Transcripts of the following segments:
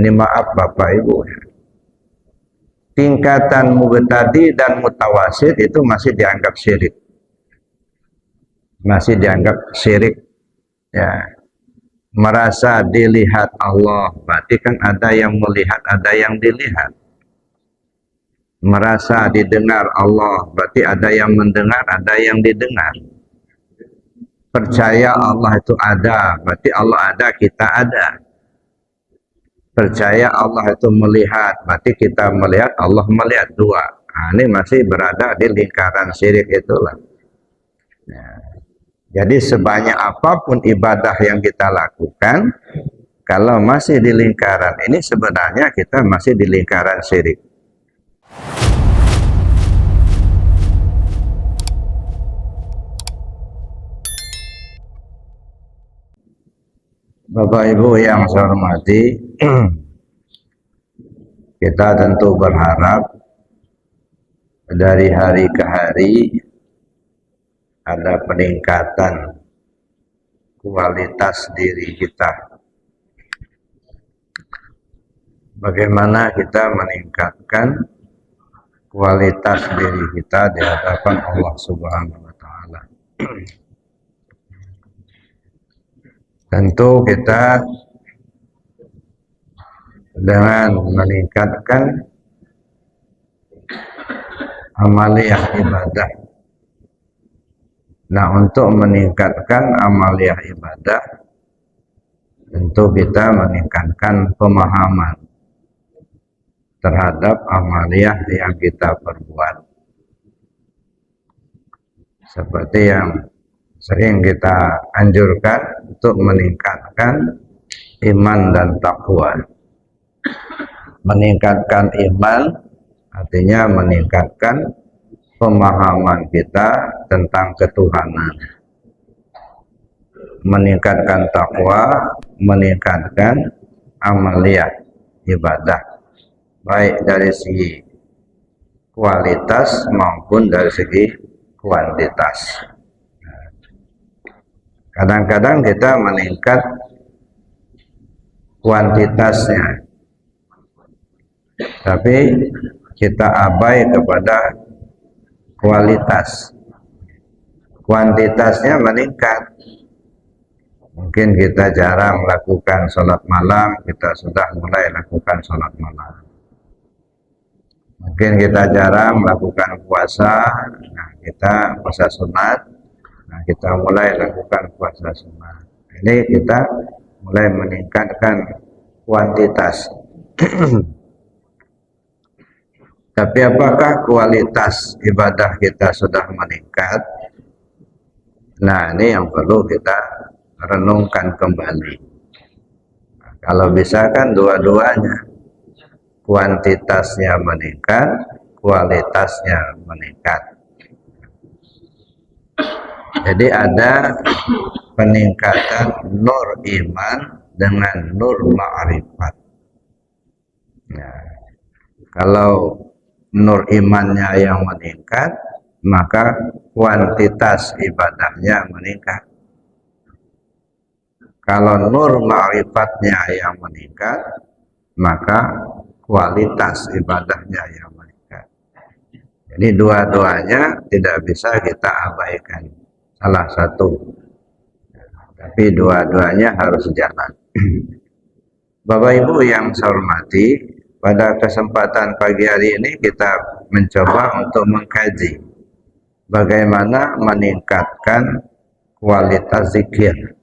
Ini maaf Bapak Ibu. Tingkatan mubtadi dan mutawasid itu masih dianggap syirik. Masih dianggap syirik. Ya. Merasa dilihat Allah, berarti kan ada yang melihat, ada yang dilihat. Merasa didengar Allah, berarti ada yang mendengar, ada yang didengar. Percaya Allah itu ada, berarti Allah ada, kita ada. Percaya Allah itu melihat, berarti kita melihat, Allah melihat, dua. Nah, ini masih berada di lingkaran syirik itulah. Nah, jadi sebanyak apapun ibadah yang kita lakukan, kalau masih di lingkaran ini sebenarnya kita masih di lingkaran syirik. Bapak Ibu yang saya hormati, kita tentu berharap dari hari ke hari ada peningkatan kualitas diri kita. Bagaimana kita meningkatkan kualitas diri kita di hadapan Allah Subhanahu wa Ta'ala. Tentu kita dengan meningkatkan amaliyah ibadah. Nah, untuk meningkatkan amaliyah ibadah, tentu kita meningkatkan pemahaman terhadap amaliyah yang kita perbuat. Seperti yang sering kita anjurkan untuk meningkatkan iman dan takwa. Meningkatkan iman artinya meningkatkan pemahaman kita tentang ketuhanan. Meningkatkan takwa, meningkatkan amaliyah ibadah, baik dari segi kualitas maupun dari segi kuantitas. Kadang-kadang kita meningkat kuantitasnya, tapi kita abai kepada kualitas. Kuantitasnya meningkat. Mungkin kita jarang melakukan sholat malam, kita sudah mulai lakukan sholat malam. Mungkin kita jarang melakukan puasa, nah kita puasa sunat, nah kita mulai lakukan puasa sunat. Ini kita mulai meningkatkan kuantitas. Tapi apakah kualitas ibadah kita sudah meningkat? Nah, ini yang perlu kita renungkan kembali. Nah, kalau bisa kan dua-duanya. Kuantitasnya meningkat, kualitasnya meningkat. Jadi ada peningkatan nur iman dengan nur ma'rifat. Nah, kalau nur imannya yang meningkat, maka kuantitas ibadahnya meningkat. Kalau nur ma'rifatnya yang meningkat, maka kualitas ibadahnya yang meningkat. Jadi dua-duanya tidak bisa kita abaikan salah satu, tapi dua-duanya harus jalan. Bapak Ibu yang saya hormati, pada kesempatan pagi hari ini kita mencoba untuk mengkaji bagaimana meningkatkan kualitas zikir.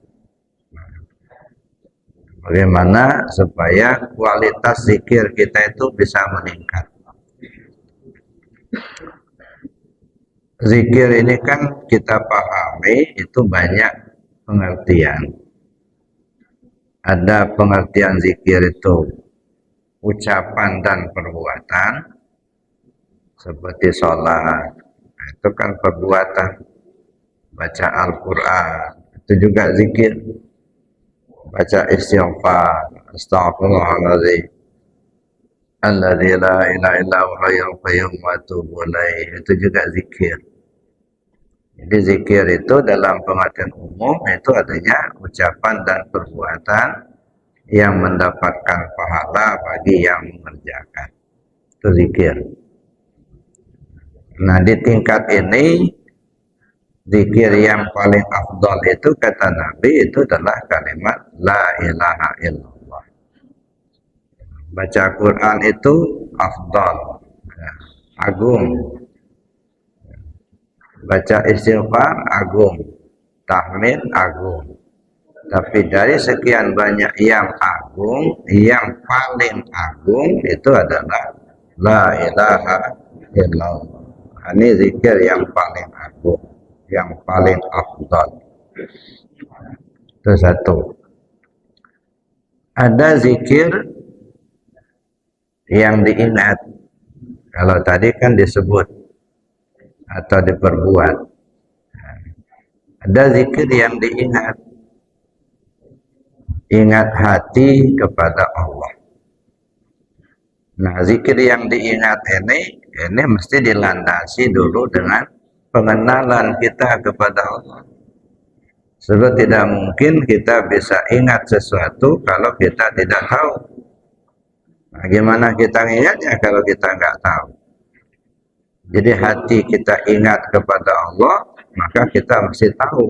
Bagaimana supaya kualitas zikir kita itu bisa meningkat. Zikir ini kan kita pahami itu banyak pengertian. Ada pengertian zikir itu ucapan dan perbuatan, seperti sholat, itu kan perbuatan. Baca Al-Quran, itu juga zikir. Baca istighfar, astaghfirullahaladzim, alladzi la ilaha illa huwa hayyul qayyum wa atubu ilaih, itu juga zikir. Jadi zikir itu dalam pengertian umum itu artinya ucapan dan perbuatan yang mendapatkan pahala bagi yang mengerjakan. Itu zikir. Nah, di tingkat ini zikir yang paling afdal itu kata Nabi itu adalah kalimat la ilaha illallah. Baca Quran itu afdal, ya, agung. Baca istighfar agung, tahmid agung. Tapi dari sekian banyak yang agung, yang paling agung itu adalah la ilaha illallah. Ini zikir yang paling agung, yang paling afdal. Itu satu. Ada zikir yang diingat. Kalau tadi kan disebut atau diperbuat. Ada zikir yang diingat. Ingat hati kepada Allah. Nah, zikir yang diingat ini mesti dilandasi dulu dengan pengenalan kita kepada Allah. Sebab tidak mungkin kita bisa ingat sesuatu kalau kita tidak tahu. Nah, gimana kita ingatnya kalau kita nggak tahu? Jadi hati kita ingat kepada Allah, maka kita mesti tahu.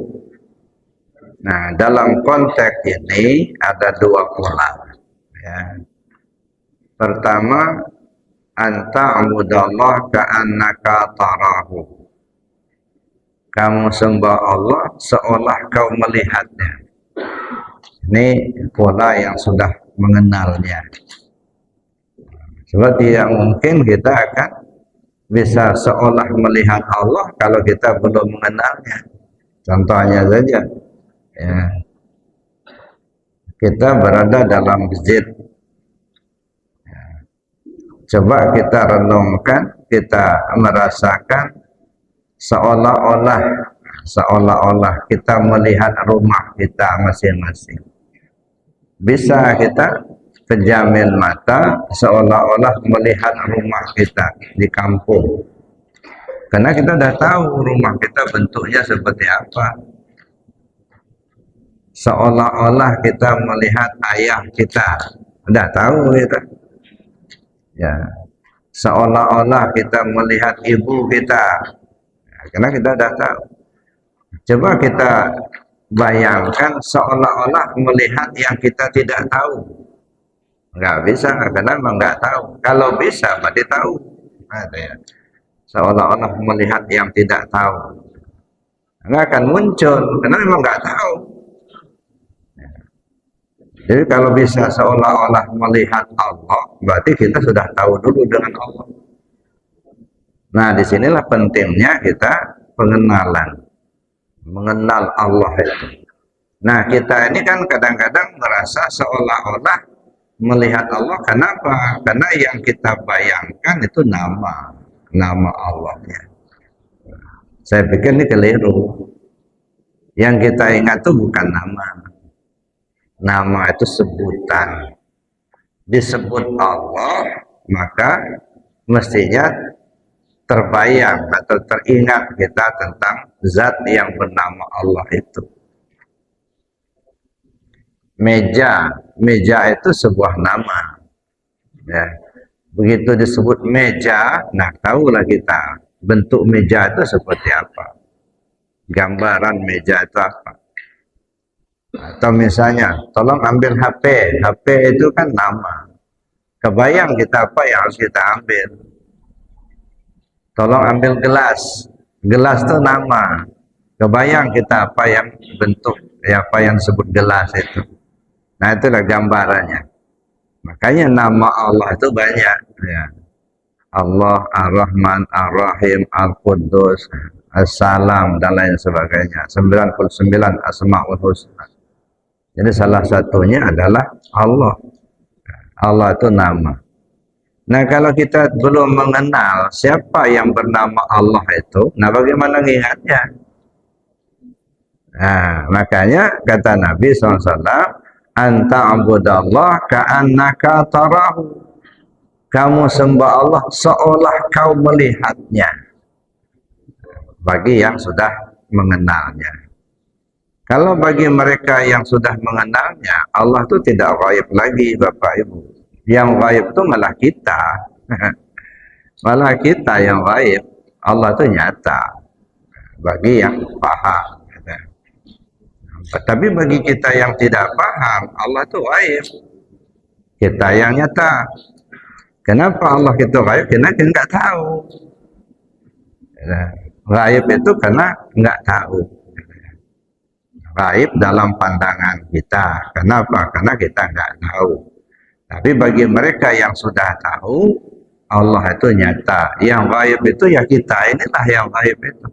Nah, dalam konteks ini ada dua pola. Ya. Pertama, anta abudallah ka'annaka tarahu. Kamu sembah Allah seolah kau melihatnya. Ini pola yang sudah mengenalnya. Sebab tidak mungkin kita akan bisa seolah melihat Allah kalau kita belum mengenalnya. Contohnya saja. Ya. Kita berada dalam masjid. Ya. Coba kita renungkan, kita merasakan seolah-olah kita melihat rumah kita masing-masing. Bisa kita pejamin mata seolah-olah melihat rumah kita di kampung. Karena kita sudah tahu rumah kita bentuknya seperti apa. Seolah-olah kita melihat ayah kita, sudah tahu kita. Ya, seolah-olah kita melihat ibu kita, ya, karena kita sudah tahu. Coba kita bayangkan seolah-olah melihat yang kita tidak tahu. Nggak bisa, karena memang nggak tahu. Kalau bisa, berarti tahu. Ada ya. Seolah-olah melihat yang tidak tahu, nggak akan muncul, karena memang nggak tahu. Jadi kalau bisa seolah-olah melihat Allah, berarti kita sudah tahu dulu dengan Allah. Nah, disinilah pentingnya kita pengenalan, mengenal Allah itu. Nah, kita ini kan kadang-kadang merasa seolah-olah melihat Allah. Kenapa? Karena yang kita bayangkan itu nama Allahnya. Saya pikir ini keliru. Yang kita ingat itu bukan nama. Nama itu sebutan. Disebut Allah, maka mestinya terbayang atau teringat kita tentang zat yang bernama Allah itu. Meja itu sebuah nama. Ya. Begitu disebut meja, nah tahulah kita bentuk meja itu seperti apa. Gambaran meja itu apa. Atau misalnya, tolong ambil HP. HP itu kan nama. Kebayang kita apa yang harus kita ambil. Tolong ambil gelas. Gelas itu nama. Kebayang kita apa yang bentuk, ya apa yang disebut gelas itu. Nah, itulah gambarannya. Makanya nama Allah itu banyak. Ya. Allah, Ar-Rahman, Ar-Rahim, Al-Quddus, As-Salam, dan lain sebagainya. 99 Asma'ul Husna. Jadi salah satunya adalah Allah. Allah itu nama. Nah, kalau kita belum mengenal siapa yang bernama Allah itu, nah bagaimana mengingatnya? Nah, makanya kata Nabi SAW, anta abudallah ka'annaka tarahu. Kamu sembah Allah seolah kau melihatnya. Bagi yang sudah mengenalnya. Kalau bagi mereka yang sudah mengenalnya, Allah itu tidak gaib lagi, Bapak Ibu. Yang gaib itu malah kita. Malah kita yang gaib. Allah itu nyata bagi yang paham. Tapi bagi kita yang tidak paham, Allah itu gaib. Kita yang nyata. Kenapa Allah itu gaib? Karena kita nggak tahu. Gaib itu karena nggak tahu. Gaib dalam pandangan kita. Kenapa? Karena kita nggak tahu. Tapi bagi mereka yang sudah tahu, Allah itu nyata. Yang gaib itu ya kita. Inilah yang gaib itu.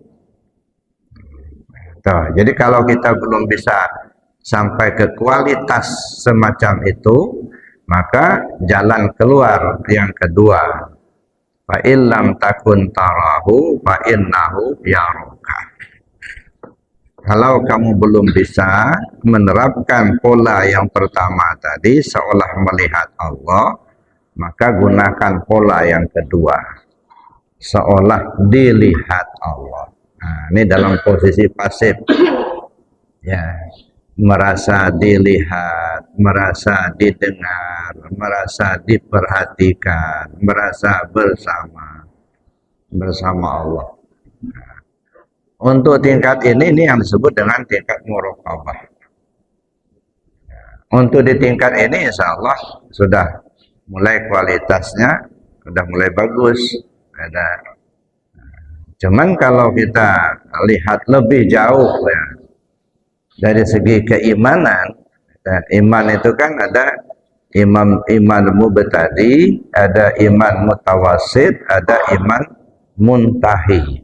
Tuh, jadi kalau kita belum bisa sampai ke kualitas semacam itu, maka jalan keluar yang kedua, fa illam takun tarahu fa innahu yaraka. Kalau kamu belum bisa menerapkan pola yang pertama tadi, seolah melihat Allah, maka gunakan pola yang kedua, seolah dilihat Allah. Nah, ini dalam posisi pasif, ya, merasa dilihat, merasa didengar, merasa diperhatikan, merasa bersama Allah. Nah, untuk tingkat ini yang disebut dengan tingkat muraqabah. Untuk di tingkat ini insya Allah sudah mulai kualitasnya sudah mulai bagus. Cuman kalau kita lihat lebih jauh ya, dari segi keimanan, iman itu kan ada iman mubtadi, ada iman mutawasid, ada iman muntahi.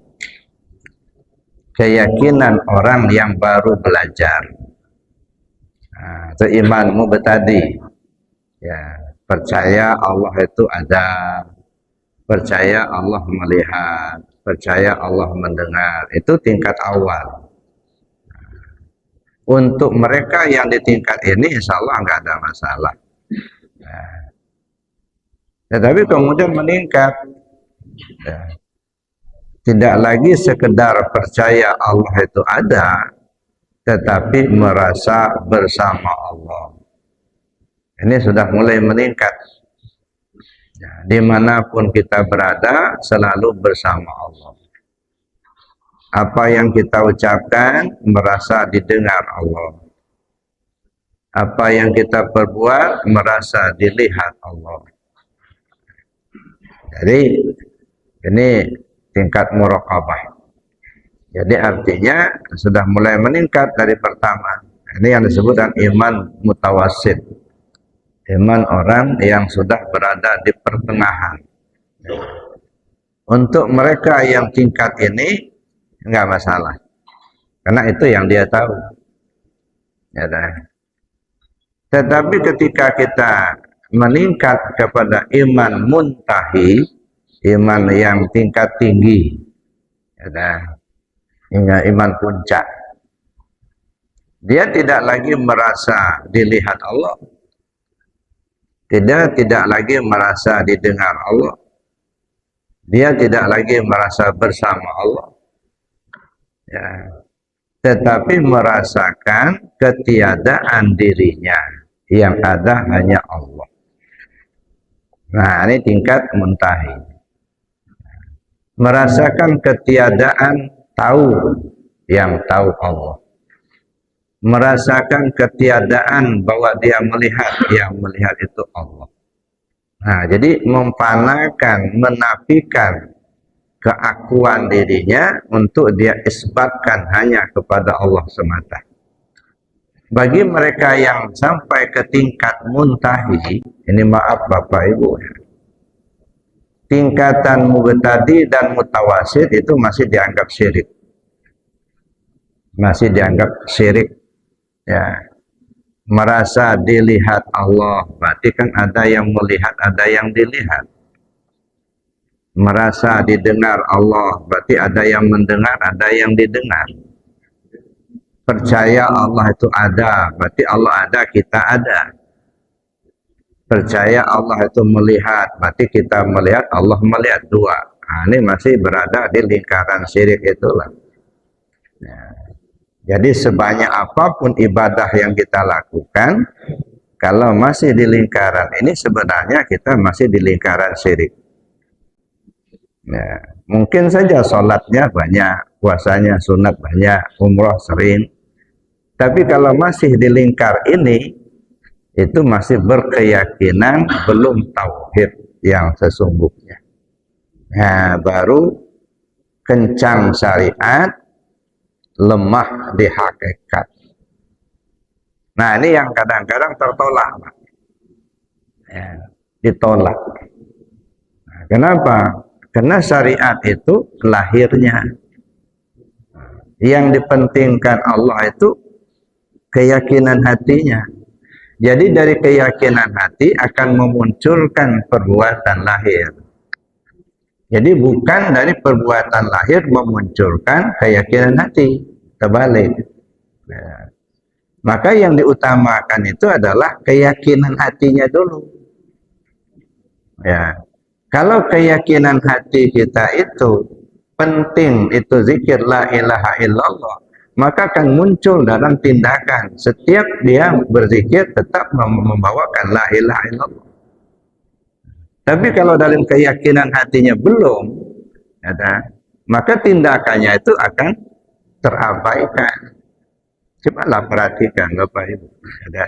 Keyakinan orang yang baru belajar. Nah, itu iman mubtadi. Ya, percaya Allah itu ada, percaya Allah melihat, percaya Allah mendengar. Itu tingkat awal. Untuk mereka yang di tingkat ini insya Allah nggak ada masalah. Nah, tetapi kemudian meningkat. Ya, tidak lagi sekedar percaya Allah itu ada, tetapi merasa bersama Allah. Ini sudah mulai meningkat. Ya, dimanapun kita berada, selalu bersama Allah. Apa yang kita ucapkan, merasa didengar Allah. Apa yang kita perbuat, merasa dilihat Allah. Jadi, ini tingkat muraqabah. Jadi artinya sudah mulai meningkat dari pertama. Ini yang disebut dengan iman mutawasid. Iman orang yang sudah berada di pertengahan. Untuk mereka yang tingkat ini enggak masalah. Karena itu yang dia tahu. Ya, tetapi ketika kita meningkat kepada iman muntahi, iman yang tingkat tinggi, ya, hingga iman puncak, dia tidak lagi merasa dilihat Allah, tidak lagi merasa didengar Allah, dia tidak lagi merasa bersama Allah, ya, tetapi merasakan ketiadaan dirinya, yang ada hanya Allah. Nah, ini tingkat muntahi. Merasakan ketiadaan tahu yang tahu Allah. Merasakan ketiadaan bahwa dia melihat, yang melihat itu Allah. Nah, jadi memfanakan, menafikan keakuan dirinya untuk dia isbatkan hanya kepada Allah semata. Bagi mereka yang sampai ke tingkat muntahi, ini maaf Bapak Ibu, tingkatan mubtadi dan mutawasid itu masih dianggap syirik. Masih dianggap syirik. Ya. Merasa dilihat Allah, berarti kan ada yang melihat, ada yang dilihat. Merasa didengar Allah, berarti ada yang mendengar, ada yang didengar. Percaya Allah itu ada, berarti Allah ada, kita ada. Percaya Allah itu melihat, berarti kita melihat, Allah melihat, dua. Nah, ini masih berada di lingkaran syirik itulah. Ya. Jadi sebanyak apapun ibadah yang kita lakukan, kalau masih di lingkaran ini sebenarnya kita masih di lingkaran syirik. Ya, mungkin saja sholatnya banyak, puasanya sunat banyak, umroh sering. Tapi kalau masih di lingkar ini, itu masih berkeyakinan belum tauhid yang sesungguhnya. Nah, baru kencang syariat, lemah di hakikat. Nah, ini yang kadang-kadang tertolak, Pak. Ya, ditolak. Nah, kenapa? Karena syariat itu lahirnya. Yang dipentingkan Allah itu keyakinan hatinya. Jadi dari keyakinan hati akan memunculkan perbuatan lahir. Jadi bukan dari perbuatan lahir memunculkan keyakinan hati. Terbalik. Ya. Maka yang diutamakan itu adalah keyakinan hatinya dulu. Ya. Kalau keyakinan hati kita itu penting, itu zikir la ilaha illallah, maka akan muncul dalam tindakan. Setiap dia berzikir tetap membawakan la ilaha illallah. Tapi kalau dalam keyakinan hatinya belum ada, maka tindakannya itu akan terabaikan. Cobalah perhatikan Bapak Ibu. Ada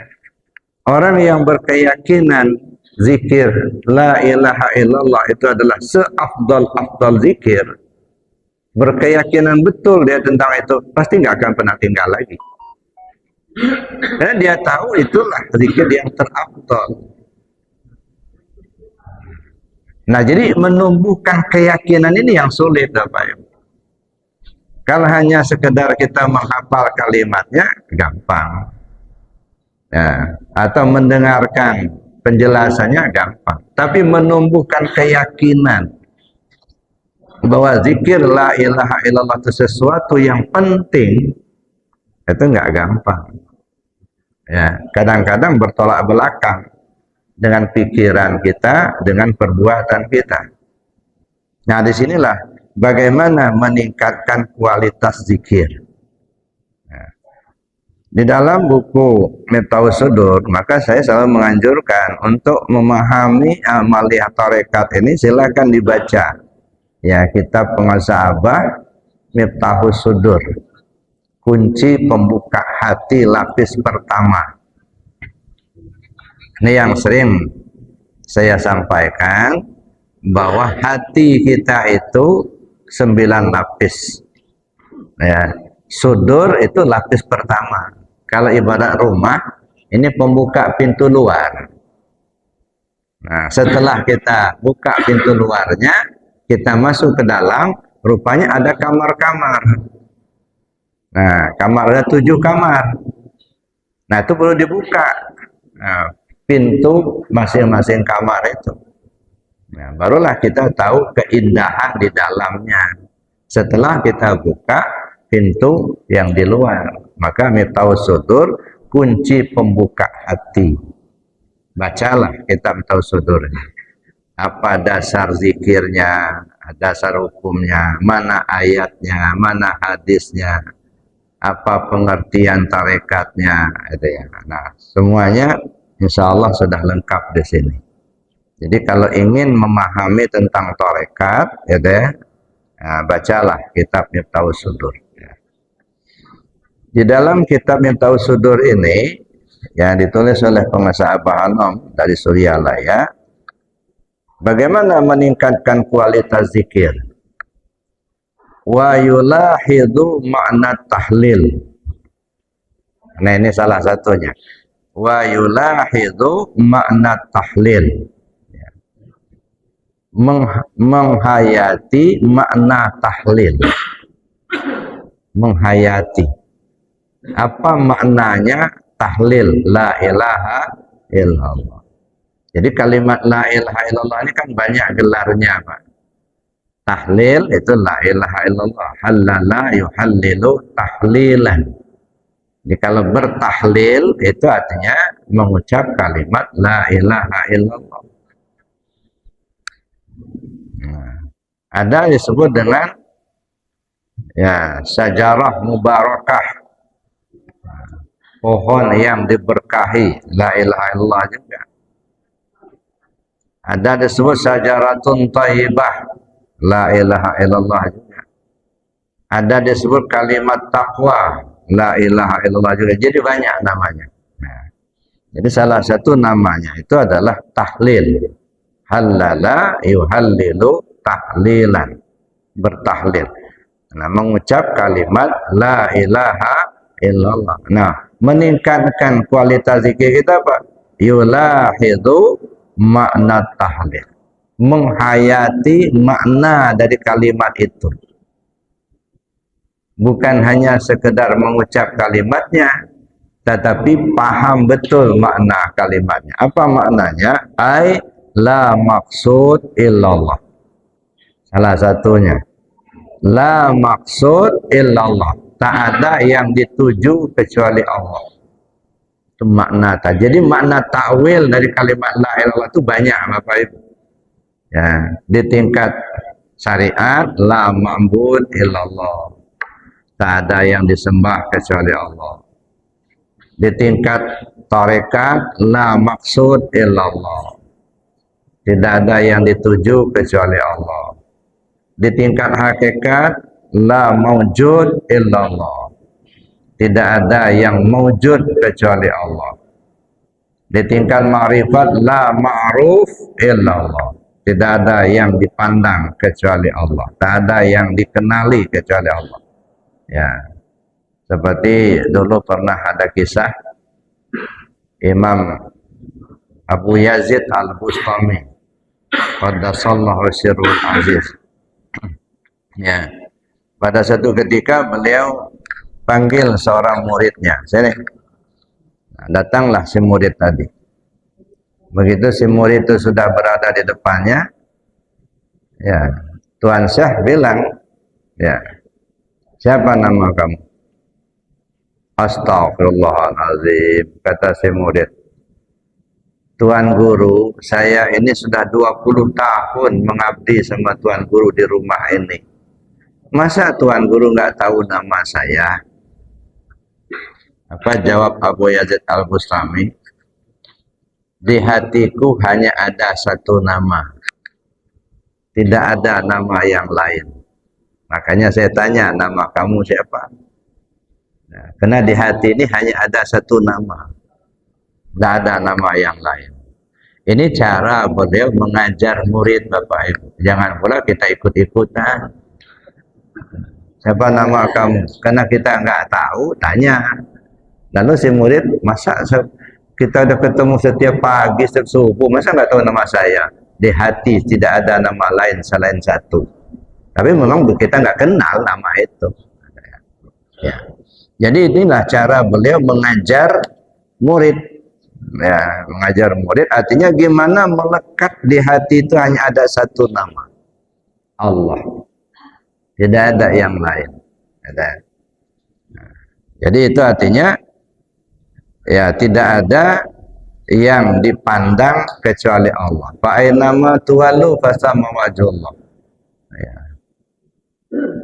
orang yang berkeyakinan zikir la ilaha illallah itu adalah seafdal zikir, berkeyakinan betul dia tentang itu, pasti nggak akan pernah tinggal lagi. Karena dia tahu itulah zikir yang terafdal. Nah, jadi menumbuhkan keyakinan ini yang sulit, Bapak Ibu. Kalau hanya sekedar kita menghafal kalimatnya, gampang. Ya, atau mendengarkan penjelasannya gampang. Tapi menumbuhkan keyakinan bahwa zikir la ilaha illallah itu sesuatu yang penting, itu nggak gampang. Ya, kadang-kadang bertolak belakang dengan pikiran kita, dengan perbuatan kita. Nah, disinilah bagaimana meningkatkan kualitas zikir. Nah, di dalam buku Miftahus Sudur, maka saya selalu menganjurkan untuk memahami amaliyah tarekat ini, silakan dibaca. Ya, kitab Pengasahabah Miftahus Sudur. Kunci pembuka hati lapis pertama. Ini yang sering saya sampaikan, bahwa hati kita itu 9 lapis. Ya, sudur itu lapis pertama. Kalau ibarat rumah, ini pembuka pintu luar. Nah, setelah kita buka pintu luarnya, kita masuk ke dalam, rupanya ada kamar-kamar. Nah, kamar ada 7 kamar. Nah, itu perlu dibuka. Nah, pintu masing-masing kamar itu. Nah, barulah kita tahu keindahan di dalamnya. Setelah kita buka pintu yang di luar, maka Miftahus Sudur, kunci pembuka hati. Bacalah kitab Miftahus Sudur. Apa dasar zikirnya, dasar hukumnya, mana ayatnya, mana hadisnya, apa pengertian tarekatnya, itu ya. Nah, semuanya insya Allah sudah lengkap di sini. Jadi kalau ingin memahami tentang tarekat, ya deh, nah, bacalah kitab Miftahus Sudur. Ya. Di dalam kitab Miftahus Sudur ini, yang ditulis oleh pengusaha Bahanom dari Suryalaya, bagaimana meningkatkan kualitas zikir? Wa yulahidu makna tahlil. Nah, ini salah satunya. Wa yulahidu makna tahlil. Menghayati makna tahlil. Menghayati. Apa maknanya tahlil la ilaha illallah? Jadi kalimat la ilaha illallah ini kan banyak gelarnya, Pak. Tahlil itu la ilaha illallah. Halala yuhallilu tahlilan. Jadi kalau bertahlil itu artinya mengucap kalimat la ilaha illallah. Nah, ada disebut dengan ya sajarah mubarakah. pohon yang diberkahi, la ilaha illallah juga. Ada disebut syajaratun thayyibah, la ilaha illallah juga. Ada disebut kalimat taqwa, la ilaha illallah juga. Jadi banyak namanya. Nah, jadi salah satu namanya itu adalah tahlil. Halala yuhallilu tahlilan, bertahlil. Nah, mengucap kalimat la ilaha illallah. Nah, meningkatkan kualitas zikir kita apa? Yulahidu makna tahlil, menghayati makna dari kalimat itu, bukan hanya sekedar mengucap kalimatnya, tetapi paham betul makna kalimatnya. Apa maknanya? Ai la maksud illallah. Salah satunya la maksud illallah, tak ada yang dituju kecuali Allah. Itu makna. Jadi makna takwil dari kalimat la ilallah itu banyak, Bapak Ibu. Ya, di tingkat syariat la ma'bud illallah, tak ada yang disembah kecuali Allah. Di tingkat tarekat la maksud illallah, tidak ada yang dituju kecuali Allah. Di tingkat hakikat la maujud illallah, tidak ada yang mewujud kecuali Allah. Di tingkat ma'rifat la ma'ruf illallah, tidak ada yang dipandang kecuali Allah, tak ada yang dikenali kecuali Allah. Ya, seperti dulu pernah ada kisah Imam Abu Yazid Al-Bustami qaddasallahu sirrul aziz. Ya, pada satu ketika beliau panggil seorang muridnya, sini. Nah, datanglah si murid tadi. Begitu si murid itu sudah berada di depannya, ya, Tuan Syekh bilang, ya, siapa nama kamu? Astagfirullahaladzim, kata si murid. Tuan Guru, saya ini sudah 20 tahun mengabdi sama Tuan Guru di rumah ini. Masa Tuan Guru nggak tahu nama saya? Apa jawab Abu Yazid Al-Bustami? Di hatiku hanya ada satu nama, tidak ada nama yang lain. Makanya saya tanya, nama kamu siapa? Nah, karena di hati ini hanya ada satu nama, tidak ada nama yang lain. Ini cara beliau mengajar murid, Bapak Ibu. Jangan pula kita ikut-ikutan. Siapa nama kamu? Karena kita nggak tahu, tanya. Lalu si murid, masa kita udah ketemu setiap pagi, setiap subuh, masa nggak tahu nama saya? Di hati tidak ada nama lain selain satu. Tapi memang kita nggak kenal nama itu. Ya. Jadi inilah cara beliau mengajar murid. Ya, mengajar murid artinya gimana melekat di hati itu hanya ada satu nama, Allah. Tidak ada yang lain. Ada. Nah, jadi itu artinya ya tidak ada yang dipandang kecuali Allah. Fa'ainama tuwallu fasamma wajhullah. Ya.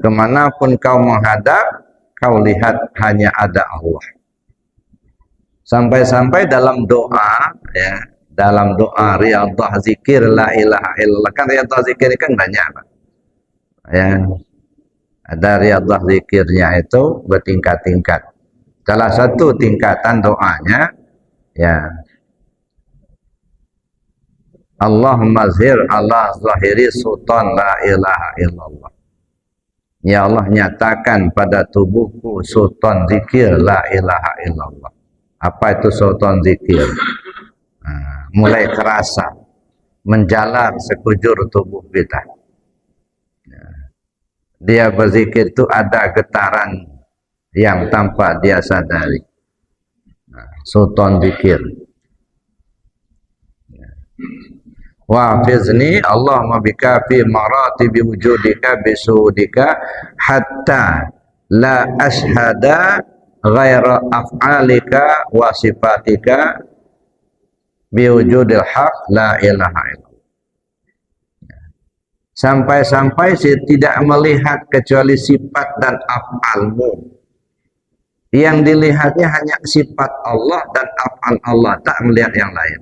Kemanapun kau menghadap, kau lihat hanya ada Allah. Sampai-sampai dalam doa, ya, dalam doa riyadhah zikir la ilaha illallah, kan riyadhah zikir kan banyak, Pak. Ya. Ada riyadhah zikirnya itu bertingkat-tingkat. Salah satu tingkatan doanya, ya, Allahumma zhir ala zahiri sultan la ilaha illallah. Ya Allah, nyatakan pada tubuhku sultan zikir la ilaha illallah. Apa itu sultan zikir? Nah, mulai kerasa, menjalar sekujur tubuh kita. Dia berzikir itu ada getaran yang tanpa dia sadari. Nah, sultan zikir. Wa fizni Allahumma bika fi maratibi wujudika bisudika hatta la ashhada ghaira af'alika wa sifatika biwujudil haq la ilaha illallah. Sampai-sampai saya tidak melihat kecuali sifat dan af'almu. Yang dilihatnya hanya sifat Allah dan af'al Allah, tak melihat yang lain.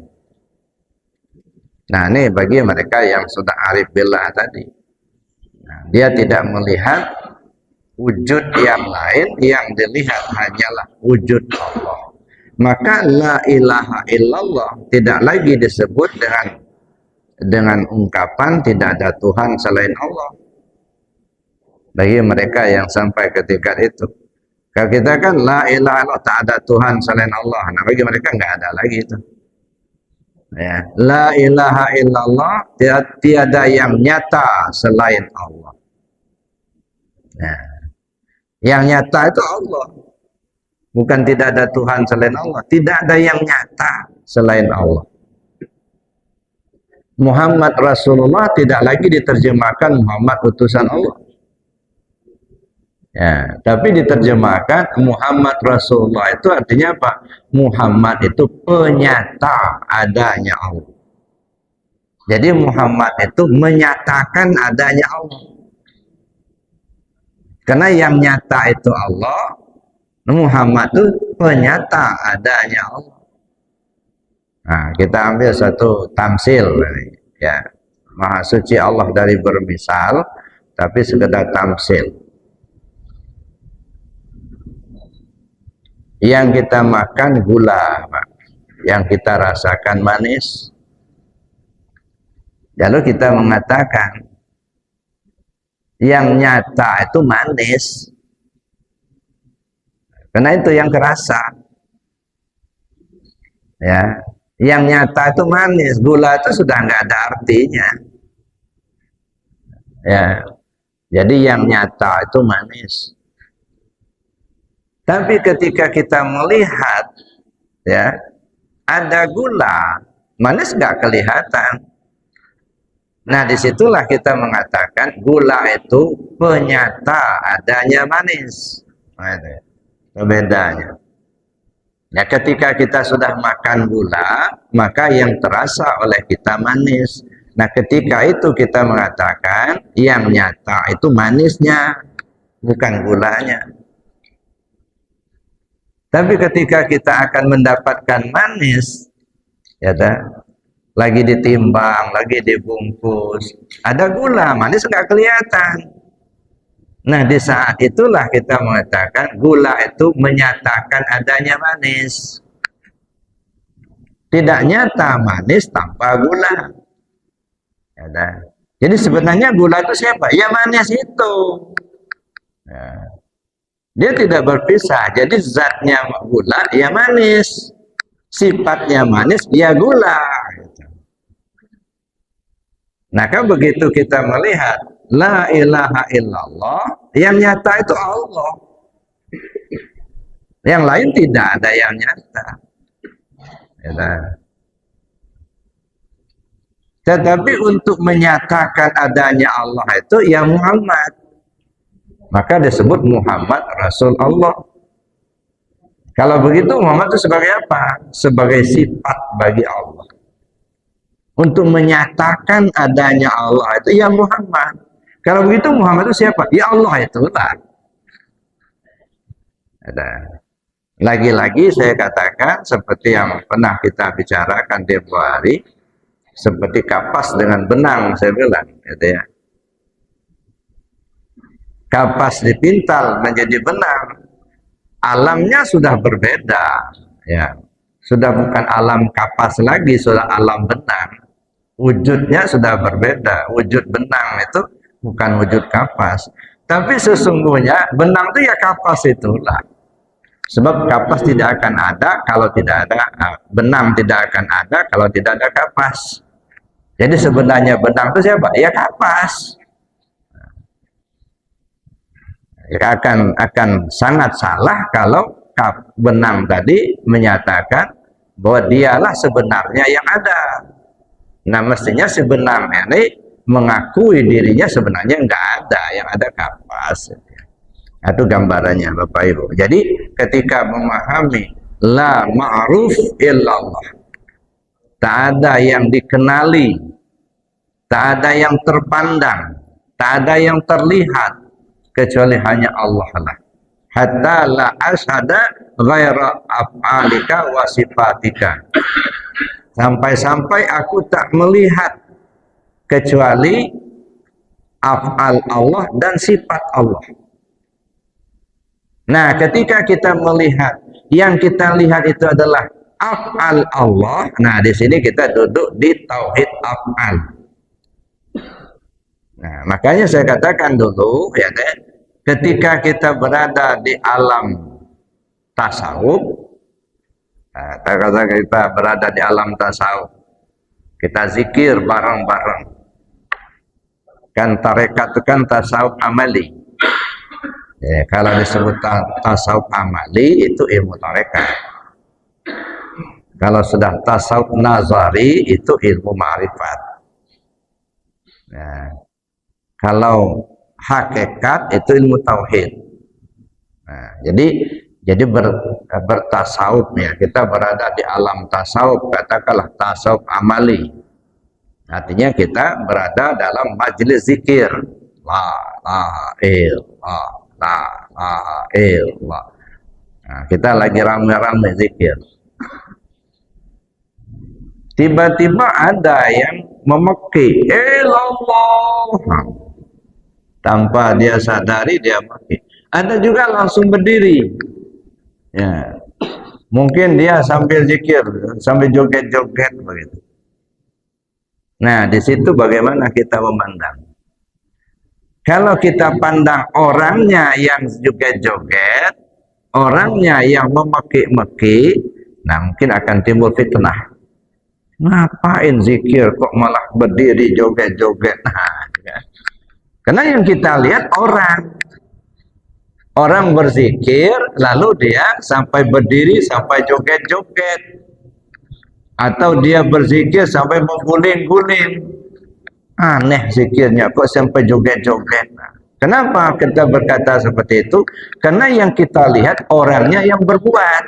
Nah, ini bagi mereka yang sudah arif billah tadi. Nah, dia tidak melihat wujud yang lain, yang dilihat hanyalah wujud Allah. Maka la ilaha illallah tidak lagi disebut dengan ungkapan tidak ada Tuhan selain Allah. Bagi mereka yang sampai ke tingkat itu. Kalau kita kan la ilaha illallah, tak ada Tuhan selain Allah. Nah, bagi mereka nggak ada lagi itu. Ya, la ilaha illallah, tiada yang nyata selain Allah. Nah, yang nyata itu Allah. Bukan tidak ada Tuhan selain Allah. Tidak ada yang nyata selain Allah. Muhammad Rasulullah tidak lagi diterjemahkan Muhammad utusan Allah. Ya, tapi diterjemahkan Muhammad Rasulullah itu artinya apa? Muhammad itu penyata adanya Allah. Jadi Muhammad itu menyatakan adanya Allah. Karena yang nyata itu Allah, Muhammad itu penyata adanya Allah. Nah, kita ambil satu tamsil, ya, Maha Suci Allah dari bermisal, tapi sekedar tamsil. Yang kita makan gula, Pak. Yang kita rasakan manis. Lalu kita mengatakan yang nyata itu manis. Karena itu yang kerasa. Ya, yang nyata itu manis, gula itu sudah nggak ada artinya. Ya, jadi yang nyata itu manis. Tapi ketika kita melihat, ya, ada gula, manis nggak kelihatan. Nah, disitulah kita mengatakan gula itu penyata adanya manis. Nah, itu bedanya. Ya, ketika kita sudah makan gula, maka yang terasa oleh kita manis. Nah, ketika itu kita mengatakan yang nyata itu manisnya, bukan gulanya. Tapi ketika kita akan mendapatkan manis, ya lagi ditimbang, lagi dibungkus, ada gula, manis nggak kelihatan. Nah, di saat itulah kita mengatakan gula itu menyatakan adanya manis. Tidak nyata manis tanpa gula. Ya, jadi sebenarnya gula itu siapa? Ya manis itu. Ya. Dia tidak berpisah. Jadi zatnya gula, ya manis. Sifatnya manis, ya gula. Nah, kan begitu kita melihat la ilaha illallah, yang nyata itu Allah. Yang lain tidak ada yang nyata. Ya. Tetapi untuk menyatakan adanya Allah itu ya Muhammad. Maka disebut Muhammad Rasul Allah. Kalau begitu Muhammad itu sebagai apa? Sebagai sifat bagi Allah. Untuk menyatakan adanya Allah itu ya Muhammad. Kalau begitu Muhammad itu siapa? Ya Allah itulah. Lagi-lagi saya katakan seperti yang pernah kita bicarakan di hari, seperti kapas dengan benang, saya bilang, gitu ya. Kapas dipintal menjadi benang, alamnya sudah berbeda, ya, sudah bukan alam kapas lagi, sudah alam benang. Wujudnya sudah berbeda. Wujud benang itu bukan wujud kapas, tapi sesungguhnya benang itu ya kapas itulah. Sebab kapas tidak akan ada kalau tidak ada benang, tidak akan ada kalau tidak ada kapas. Jadi sebenarnya benang itu siapa? Ya kapas. Akan sangat salah kalau benang tadi menyatakan bahwa dialah sebenarnya yang ada. Nah, mestinya sebenarnya ini mengakui dirinya sebenarnya enggak ada, yang ada kapas. Itu gambarannya Bapak Ibu. Jadi ketika memahami la ma'ruf illallah, tak ada yang dikenali, tak ada yang terpandang, tak ada yang terlihat, kecuali hanya Allah lah. hatta la ashhada ghaira af'alika wa sifatika. Sampai-sampai aku tak melihat kecuali af'al Allah dan sifat Allah. Nah, ketika kita melihat, yang kita lihat itu adalah af'al Allah. Nah, di sini kita duduk di tauhid af'al. Nah, makanya saya katakan dulu, ya deh, ketika kita berada di alam tasawuf, kita berada di alam tasawuf, kita zikir bareng-bareng. Kan tarekat itu kan tasawuf amali. Ya, kalau disebut tasawuf amali itu ilmu tarekat. Kalau sudah tasawuf nazari itu ilmu ma'rifat. Nah, kalau hakikat itu ilmu tauhid. Nah, jadi bertasawuf ya, kita berada di alam tasawuf, katakanlah tasawuf amali. Artinya kita berada dalam majelis zikir. La ilallah, la ilallah. Nah, kita lagi rame-rame zikir. Tiba-tiba ada yang memeki ilallah. Tanpa dia sadari dia maki. Ada juga langsung berdiri. Ya. Mungkin dia sambil zikir, sambil joget-joget begitu. Nah, di situ bagaimana kita memandang? Kalau kita pandang orangnya yang joget-joget, orangnya yang memeki-meki, nah mungkin akan timbul fitnah. Ngapain zikir kok malah berdiri joget-joget? Nah, ya. Karena yang kita lihat orang berzikir lalu dia sampai berdiri sampai joget-joget, atau dia berzikir sampai mengguling-guling. Aneh zikirnya kok sampai joget-joget. Kenapa kita berkata seperti itu? Karena yang kita lihat orangnya yang berbuat.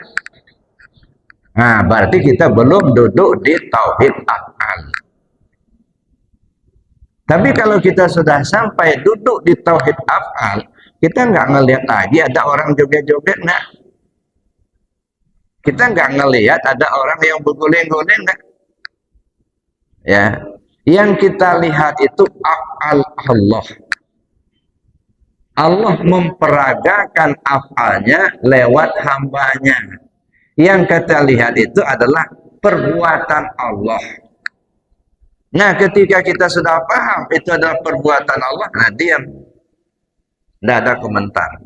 Nah, berarti kita belum duduk di tauhid af'al. Tapi kalau kita sudah sampai duduk di tauhid af'al, kita nggak ngelihat lagi ada orang joget-joget, nah. Kita nggak ngelihat ada orang yang berguling-guling, nah. Ya, yang kita lihat itu af'al Allah. Allah memperagakan af'alnya lewat hambanya. Yang kita lihat itu adalah perbuatan Allah. Nah, ketika kita sudah paham itu adalah perbuatan Allah, nah diam. Tidak ada komentar.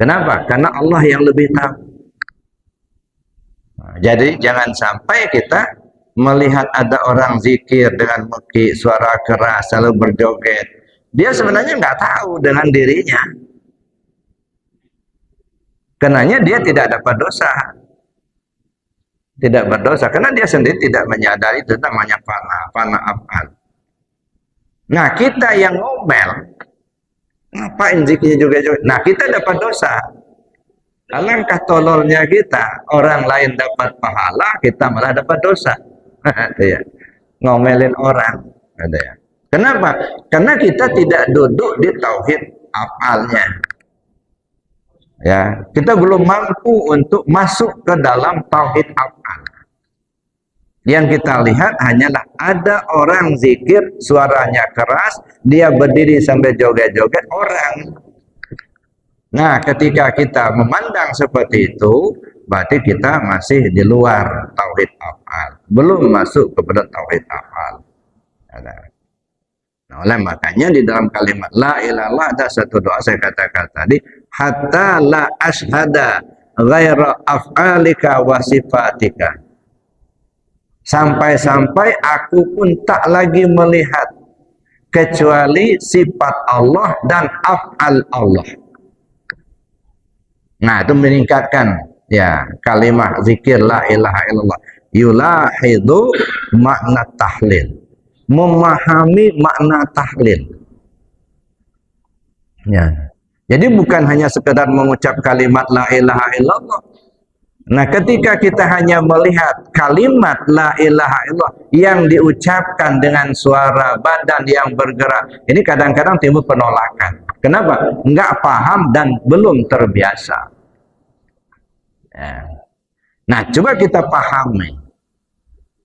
Kenapa? Karena Allah yang lebih tahu. Nah, jadi jangan sampai kita melihat ada orang zikir dengan meki, suara keras, selalu berjoget. Dia sebenarnya nggak tahu dengan dirinya. Karenanya dia tidak dapat dosa. Tidak berdosa karena dia sendiri tidak menyadari itu namanya fana af'al. Nah, kita yang ngomel, ngapain zikirnya juga. Nah, kita dapat dosa. Alangkah tololnya kita, orang lain dapat pahala, kita malah dapat dosa. Ya. Ngomelin orang, ada ya. Kenapa? Karena kita tidak duduk di tauhid af'alnya. Ya, kita belum mampu untuk masuk ke dalam tauhid af'al. Yang kita lihat hanyalah ada orang zikir, suaranya keras, dia berdiri sambil joget-joget orang. Nah, ketika kita memandang seperti itu, berarti kita masih di luar tauhid af'al, belum masuk kepada tauhid af'al. Nah, oleh makanya di dalam kalimat la ilallah ada satu doa saya katakan tadi, hatta la ashhada ghaira af'alika wa sifatika. Sampai-sampai aku pun tak lagi melihat kecuali sifat Allah dan af'al Allah. Nah, itu meningkatkan ya kalimat zikir la ilaha illallah. Yulahidu makna tahlil. Memahami makna tahlil. Ya. Jadi bukan hanya sekedar mengucap kalimat la ilaha illallah. Nah, ketika kita hanya melihat kalimat la ilaha illallah yang diucapkan dengan suara badan yang bergerak, ini kadang-kadang timbul penolakan. Kenapa? Enggak paham dan belum terbiasa. Ya. Nah, coba kita pahami.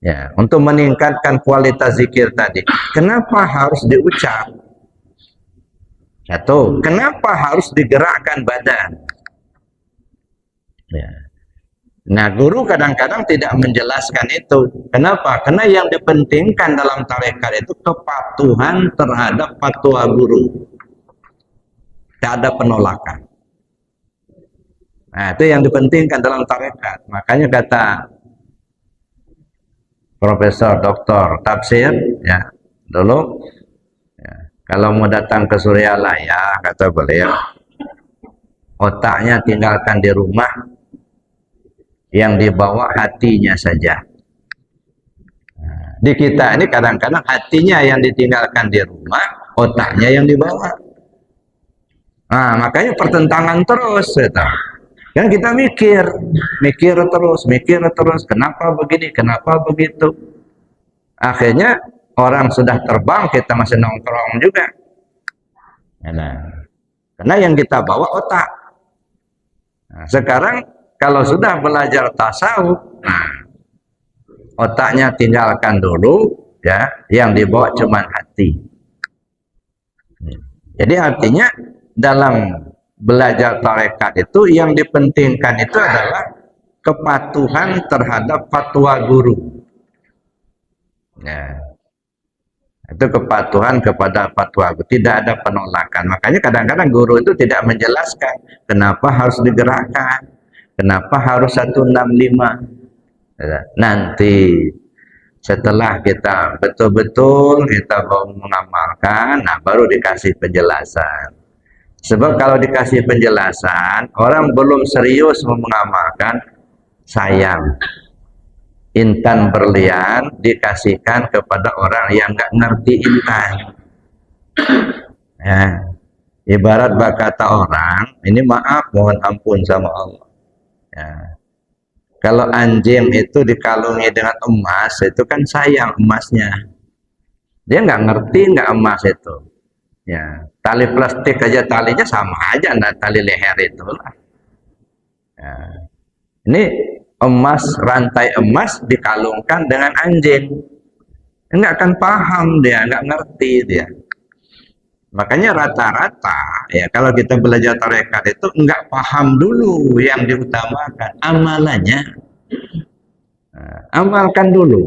Ya, untuk meningkatkan kualitas zikir tadi. Kenapa harus diucap? Satu, kenapa harus digerakkan badan? Ya. Nah, guru kadang-kadang tidak menjelaskan itu. Kenapa? Karena yang dipentingkan dalam tarekat itu kepatuhan terhadap fatwa guru. Tidak ada penolakan. Nah, itu yang dipentingkan dalam tarekat. Makanya kata Profesor Doktor Tafsir, ya, dulu, ya, kalau mau datang ke Suryalaya, kata beliau, otaknya tinggalkan di rumah, yang dibawa hatinya saja. Di kita ini kadang-kadang hatinya yang ditinggalkan di rumah, otaknya yang dibawa. Nah, makanya pertentangan terus, gitu. Kan kita mikir terus, kenapa begini, kenapa begitu. Akhirnya orang sudah terbang, kita masih nongkrong juga. Nah, karena yang kita bawa otak. Nah, sekarang kalau sudah belajar tasawuf, nah, otaknya tinggalkan dulu, ya, yang dibawa cuma hati. Jadi artinya dalam belajar tarekat itu yang dipentingkan itu adalah kepatuhan terhadap fatwa guru. Ya. Itu kepatuhan kepada fatwa guru, tidak ada penolakan. Makanya kadang-kadang guru itu tidak menjelaskan kenapa harus digerakkan. Kenapa harus 165? Nanti setelah kita betul-betul kita mau mengamalkan, nah baru dikasih penjelasan. Sebab kalau dikasih penjelasan, orang belum serius mengamalkan, sayang. Intan berlian dikasihkan kepada orang yang nggak ngerti intan. Ya. Ibarat berkata orang, ini maaf, mohon ampun sama Allah. Ya. Kalau anjing itu dikalungi dengan emas, itu kan sayang emasnya. Dia nggak ngerti nggak emas itu. Ya, tali plastik aja talinya sama aja, nah tali leher itu lah. Ya. Ini emas, rantai emas dikalungkan dengan anjing. Nggak akan paham dia, nggak ngerti dia. Makanya rata-rata ya kalau kita belajar tarekat itu enggak paham dulu yang diutamakan, amalannya. Nah, amalkan dulu.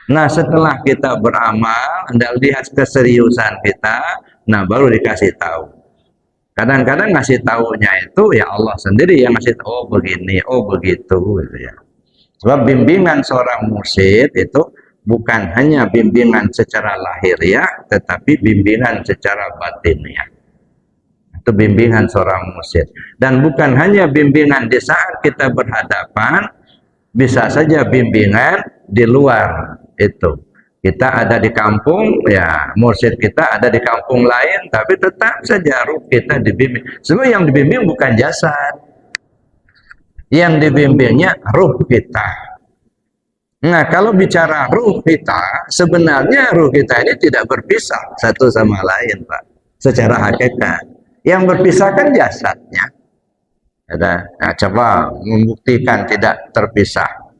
Nah, setelah kita beramal, Anda lihat keseriusan kita, nah baru dikasih tahu. Kadang-kadang ngasih tahunya itu ya Allah sendiri yang ngasih tahu, oh begini, oh begitu gitu ya. Sebab bimbingan seorang mursyid itu bukan hanya bimbingan secara lahiriah, tetapi bimbingan secara batiniah. Itu bimbingan seorang mursyid. Dan bukan hanya bimbingan di saat kita berhadapan, bisa saja bimbingan di luar itu. Kita ada di kampung, ya mursyid kita ada di kampung lain, tapi tetap saja ruh kita dibimbing. Sebab yang dibimbing bukan jasad. Yang dibimbingnya ruh kita. Nah, kalau bicara ruh kita, sebenarnya ruh kita ini tidak berpisah satu sama lain, Pak. Secara hakikat. Yang berpisah kan jasadnya. Nah, coba membuktikan tidak terpisah.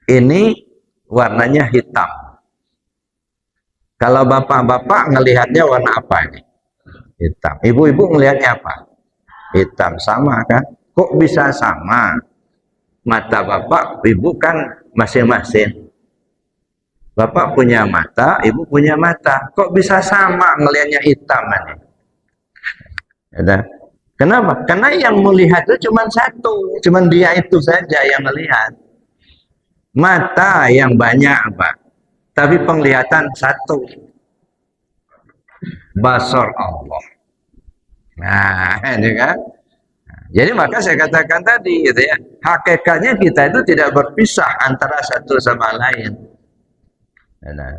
Ini warnanya hitam. Kalau bapak-bapak ngelihatnya warna apa ini? Hitam. Ibu-ibu ngelihatnya apa? Hitam. Sama kan? Kok bisa sama? Mata bapak, ibu kan masing-masing. Bapak punya mata, ibu punya mata. Kok bisa sama ngelihatnya hitam ini? Ya, kenapa? Karena yang melihat itu cuma satu, cuma dia itu saja yang melihat. Mata yang banyak, Pak. Tapi penglihatan satu. Basar Allah. Nah, ini kan. Jadi maka saya katakan tadi gitu ya, hakikatnya kita itu tidak berpisah antara satu sama lain. Nah,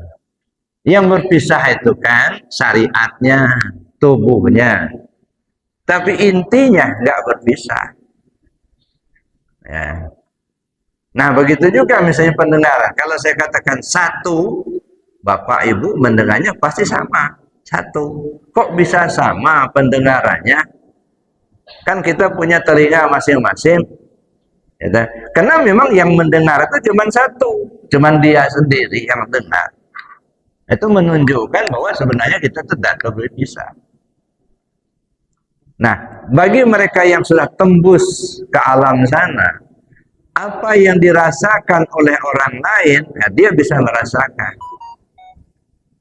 yang berpisah itu kan syariatnya, tubuhnya. Tapi intinya nggak berpisah. Ya. Nah, begitu juga misalnya pendengaran. Kalau saya katakan satu, Bapak Ibu mendengarnya pasti sama. Satu. Kok bisa sama pendengarannya? Kan kita punya telinga masing-masing. Ya, karena memang yang mendengar itu cuma satu. Cuma dia sendiri yang dengar. Itu menunjukkan bahwa sebenarnya kita tidak bisa. Nah, bagi mereka yang sudah tembus ke alam sana, apa yang dirasakan oleh orang lain, ya dia bisa merasakan.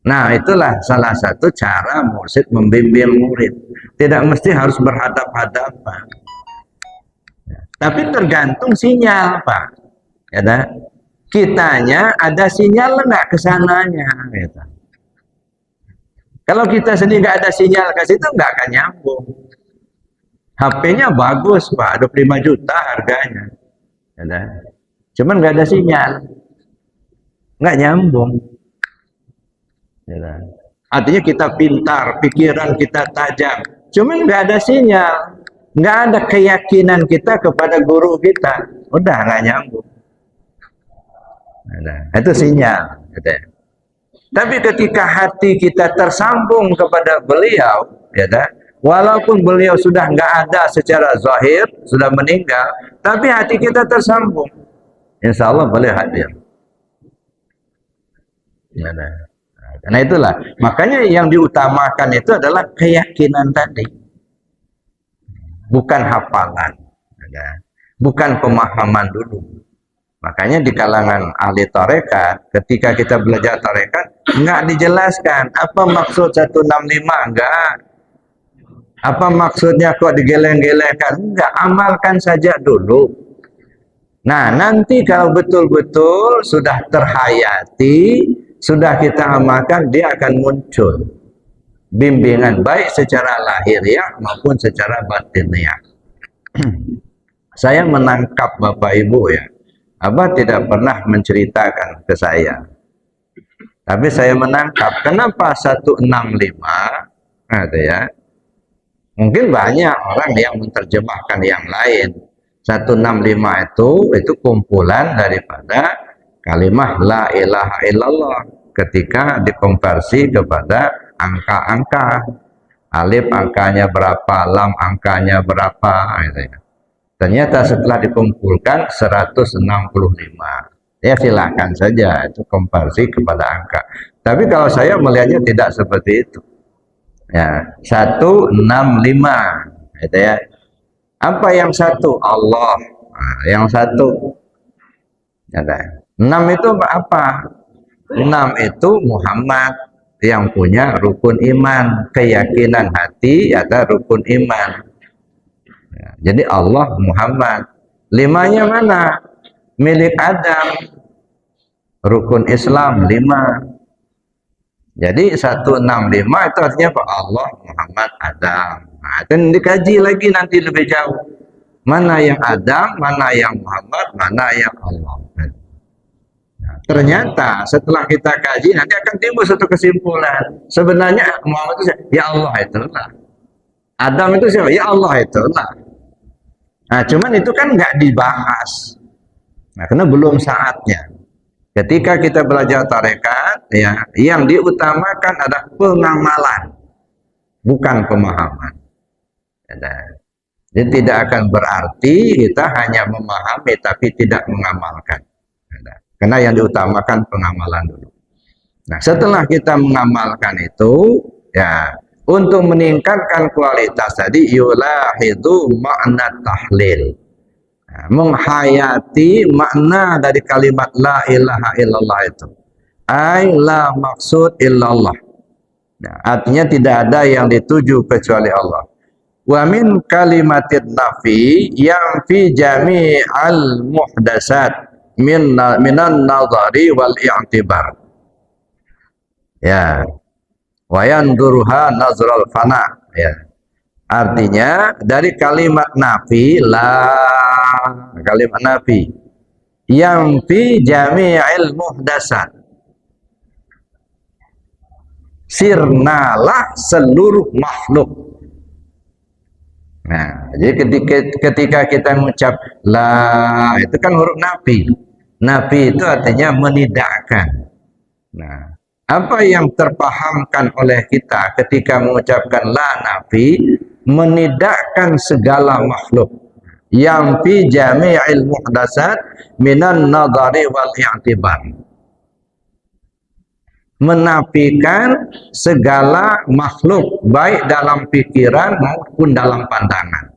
Nah, itulah salah satu cara mursyid membimbing murid. Tidak mesti harus berhadap-hadapan. Tapi tergantung sinyal, Pak. Ya, kitanya ada sinyal enggak ke sananya, gitu. Kalau kita sendiri nggak ada sinyal ke situ, nggak akan nyambung. HP-nya bagus, Pak, 25 juta harganya. Ya, cuman nggak ada sinyal, nggak nyambung. Ya, artinya kita pintar, pikiran kita tajam, cuman nggak ada sinyal, nggak ada keyakinan kita kepada guru kita, udah nggak nyambung. Ya, itu sinyal. Ya. Tapi ketika hati kita tersambung kepada beliau, ya, walaupun beliau sudah nggak ada secara zahir, sudah meninggal, tapi hati kita tersambung, insya Allah boleh hadir. Ya, karena itulah, makanya yang diutamakan itu adalah keyakinan tadi, bukan hafalan, ya, bukan pemahaman dulu. Makanya di kalangan ahli tarekat, ketika kita belajar tarekat, nggak dijelaskan apa maksud 165, enggak. Apa maksudnya kok digeleng-gelengkan? Enggak, amalkan saja dulu. Nah, nanti kalau betul-betul sudah terhayati, sudah kita amalkan, dia akan muncul bimbingan baik secara lahiriah maupun secara batiniah. Saya menangkap Bapak Ibu, ya, Abah tidak pernah menceritakan ke saya, tapi saya menangkap kenapa 165, ada ya. Mungkin banyak orang yang menerjemahkan yang lain. 165 itu kumpulan daripada kalimah la ilaha illallah ketika dikonversi kepada angka-angka. Alif angkanya berapa, lam angkanya berapa, gitu ya. Ternyata setelah dikumpulkan 165. Ya silakan saja itu konversi kepada angka. Tapi kalau saya melihatnya tidak seperti itu. Ya, 165, gitu ya. Apa yang satu? Allah. Nah, yang satu. Ya, 6 itu apa? 6 itu Muhammad yang punya rukun iman, keyakinan hati ada rukun iman. Ya, jadi Allah Muhammad. 5-nya mana? Milik Adam. Rukun Islam 5. Jadi 165 itu artinya apa? Allah, Muhammad, Adam. Nah, itu dikaji lagi nanti lebih jauh. Mana yang Adam, mana yang Muhammad, mana yang Allah. Nah, ternyata setelah kita kaji nanti akan timbul satu kesimpulan. Sebenarnya Muhammad itu siapa? Ya Allah itulah. Adam itu siapa? Ya Allah itulah. Nah, cuman itu kan nggak dibahas. Nah, karena belum saatnya. Ketika kita belajar tarekat, ya, yang diutamakan adalah pengamalan, bukan pemahaman. Jadi tidak akan berarti kita hanya memahami tapi tidak mengamalkan. Karena yang diutamakan pengamalan dulu. Nah, setelah kita mengamalkan itu, ya, untuk meningkatkan kualitas tadi, yulahidu makna tahlil. Menghayati makna dari kalimat la ilaha illallah itu. Ay la maksud illallah. Nah, artinya tidak ada yang dituju kecuali Allah. Wa min kalimatid nafi yang fi jami'al muhdasat minan nazari wal i'tibar. Ya. Wa yanduruha nazral fana. Ya. Artinya dari kalimat nafi, la, kalimat nafi yang fi jami'il muhdasat, sirnalah seluruh makhluk. Nah, Jadi ketika kita mengucap la, itu kan huruf nafi. Nafi itu artinya menidakkan. Nah, apa yang terpahamkan oleh kita ketika mengucapkan la nafi, menidakkan segala makhluk yang fi jami'il muhdasat minan nadhari wal i'tibar. Menafikan segala makhluk baik dalam pikiran maupun dalam pandangan.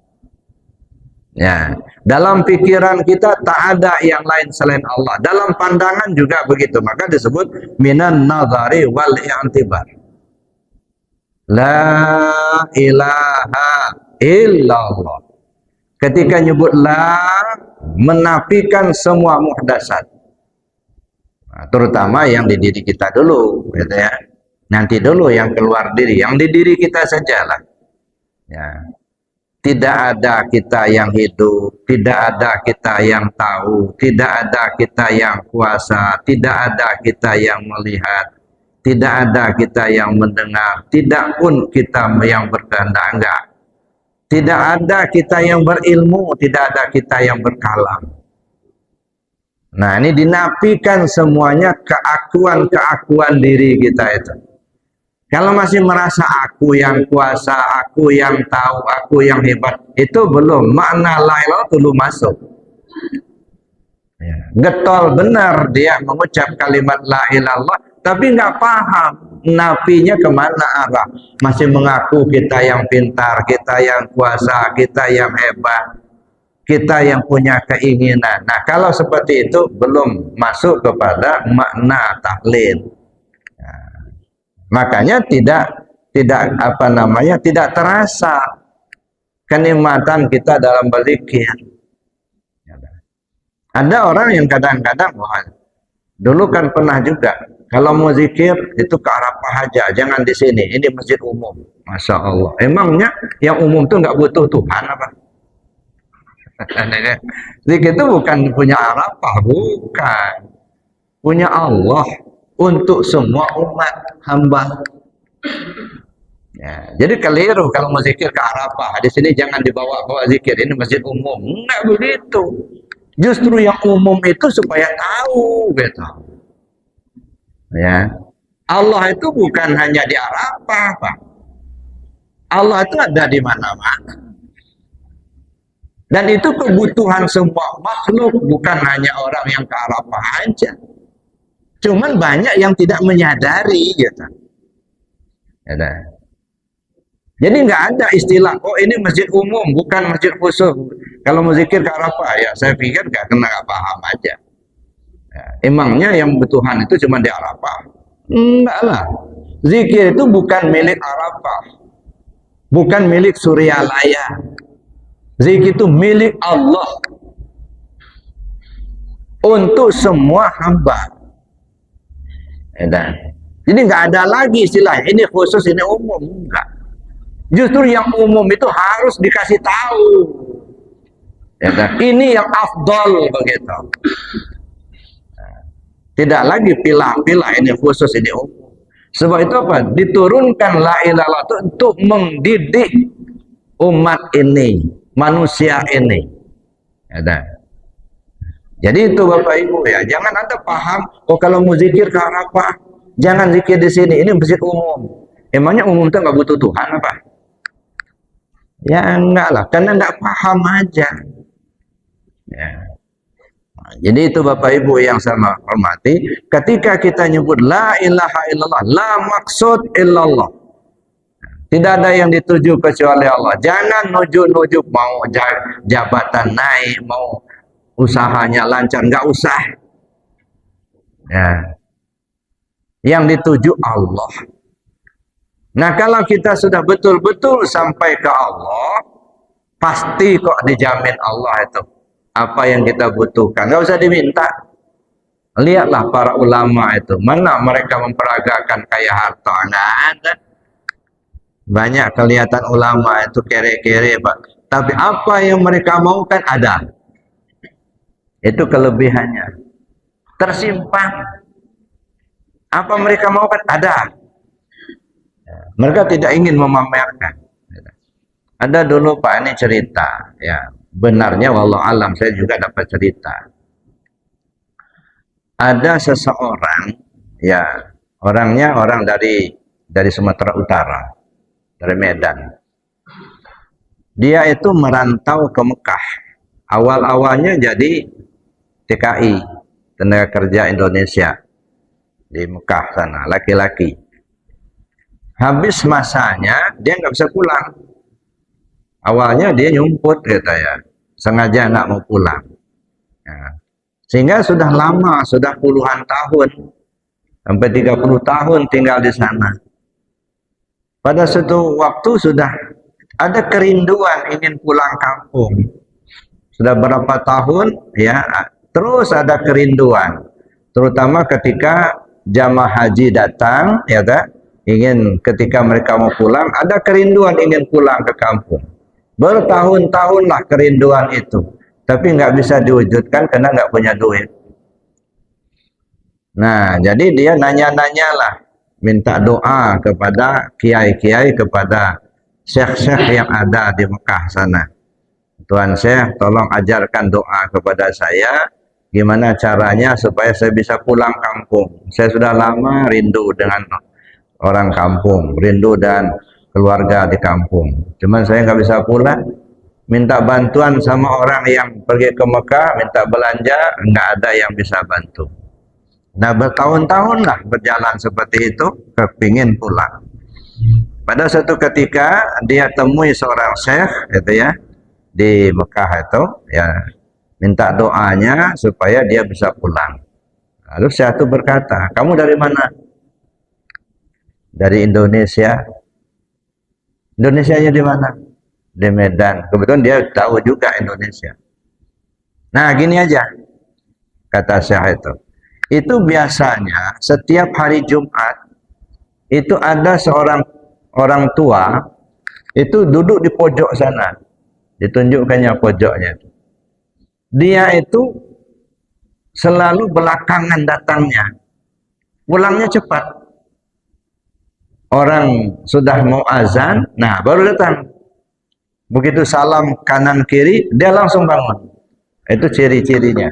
Ya, dalam pikiran kita tak ada yang lain selain Allah. Dalam pandangan juga begitu. Maka disebut minan nadhari wal i'tibar. La ilaha illallah. Ketika nyebut la, menafikan semua muhdasat. Nah, terutama yang di diri kita dulu, gitu ya. Nanti dulu yang keluar diri, yang di diri kita sajalah. Ya. Tidak ada kita yang hidup, tidak ada kita yang tahu, tidak ada kita yang kuasa, tidak ada kita yang melihat, tidak ada kita yang mendengar, tidak pun kita yang berkehendak, enggak. Tidak ada kita yang berilmu, tidak ada kita yang berkalam. Nah, ini dinafikan semuanya keakuan-keakuan diri kita itu. Kalau masih merasa aku yang kuasa, aku yang tahu, aku yang hebat, itu belum, makna la ilaha itu belum masuk. Ya. Getol benar dia mengucap kalimat la ilallah, tapi nggak paham nafinya kemana arah. Masih mengaku kita yang pintar, kita yang kuasa, kita yang hebat, kita yang punya keinginan. Nah, kalau seperti itu belum masuk kepada makna taklid. Makanya tidak terasa kenikmatan kita dalam berzikir. Ada orang yang kadang-kadang, dulu kan pernah juga, kalau mau zikir itu ke Arafah aja, jangan di sini, ini masjid umum. Masya Allah. Emangnya yang umum itu nggak butuh Tuhan apa? Zikir itu bukan punya Arafah, bukan. Punya Allah. Untuk semua umat hamba. Ya, jadi keliru kalau mau zikir ke Arafah. Di sini jangan dibawa-bawa zikir. Ini masjid umum. Enggak begitu. Justru yang umum itu supaya tahu, gitu. Ya, Allah itu bukan hanya di Arafah, Pak. Allah itu ada di mana-mana. Dan itu kebutuhan semua makhluk, bukan hanya orang yang ke Arafah aja. Cuman banyak yang tidak menyadari, gitu. Ya, jadi nggak ada istilah, oh ini masjid umum, bukan masjid khusus. Kalau mau zikir ke Arafah, ya saya pikir nggak paham aja. Ya, emangnya yang kebutuhan itu cuma di Arafah? Enggak lah. Zikir itu bukan milik Arafah, bukan milik Suryalaya. Zikir itu milik Allah untuk semua hamba. Jadi nggak ada lagi istilah ini khusus, ini umum, enggak. Justru yang umum itu harus dikasih tahu. Ini yang afdol begitu. Tidak lagi pilah-pilah ini khusus, ini umum. Sebab itu apa? Diturunkan la ilaha illallah itu untuk mendidik umat ini, manusia ini. Jadi itu Bapak Ibu ya, jangan Anda paham, oh kalau mau zikir ke Arafah, jangan zikir di sini, ini masjid umum. Emangnya umum itu nggak butuh Tuhan apa? Ya enggak lah, karena nggak paham aja. Ya. Nah, jadi itu Bapak Ibu yang saya hormati, ketika kita nyebut la ilaha illallah, la maksud illallah. Tidak ada yang dituju kecuali Allah. Jangan nujuk-nujuk mau jabatan naik, mau usahanya lancar, nggak usah. Ya. Yang dituju Allah. Nah, kalau kita sudah betul-betul sampai ke Allah, pasti kok dijamin Allah itu. Apa yang kita butuhkan, nggak usah diminta. Lihatlah para ulama itu, mana mereka memperagakan kaya harta, nggak ada. Banyak kelihatan ulama itu kere-kere, Pak. Tapi apa yang mereka mau kan ada. Itu kelebihannya. Tersimpan. Apa mereka mau kan ada. Mereka tidak ingin memamerkan. Ada dulu Pak ini cerita, ya benarnya wallahu alam saya juga dapat cerita. Ada seseorang, ya orangnya orang dari Sumatera Utara, dari Medan. Dia itu merantau ke Mekah. Awal-awalnya jadi TKI, tenaga kerja Indonesia di Mekah sana, laki-laki. Habis masanya dia nggak bisa pulang. Awalnya dia nyumput katanya, sengaja nggak mau pulang. Ya. Sehingga sudah lama, sudah puluhan tahun, sampai 30 tahun tinggal di sana. Pada suatu waktu sudah ada kerinduan ingin pulang kampung. Sudah berapa tahun, ya, terus ada kerinduan. Terutama ketika jamaah haji datang, ya tak? Ingin ketika mereka mau pulang, ada kerinduan ingin pulang ke kampung. Bertahun-tahunlah kerinduan itu, tapi nggak bisa diwujudkan karena nggak punya duit. Nah, jadi dia nanya-nanya lah, minta doa kepada kiai-kiai, kepada syekh-syekh yang ada di Mekah sana. Tuan Syekh, tolong ajarkan doa kepada saya, gimana caranya supaya saya bisa pulang kampung. Saya sudah lama rindu dengan orang kampung, rindu dan keluarga di kampung. Cuman saya nggak bisa pulang, minta bantuan sama orang yang pergi ke Mekah, minta belanja, nggak ada yang bisa bantu. Nah bertahun-tahun lah berjalan seperti itu, kepingin pulang. Pada suatu ketika dia temui seorang syekh, gitu ya, di Mekah itu, ya minta doanya supaya dia bisa pulang. Lalu syekh itu berkata, kamu dari mana? Dari Indonesia. Indonesianya di mana? Di Medan. Kebetulan dia tahu juga Indonesia. Nah gini aja, kata syekh itu. Itu biasanya setiap hari Jumat itu ada seorang orang tua itu duduk di pojok sana, ditunjukkannya pojoknya. Dia itu selalu belakangan datangnya, pulangnya cepat. Orang sudah mau azan, nah baru datang. Begitu salam kanan kiri, dia langsung bangun. Itu ciri-cirinya.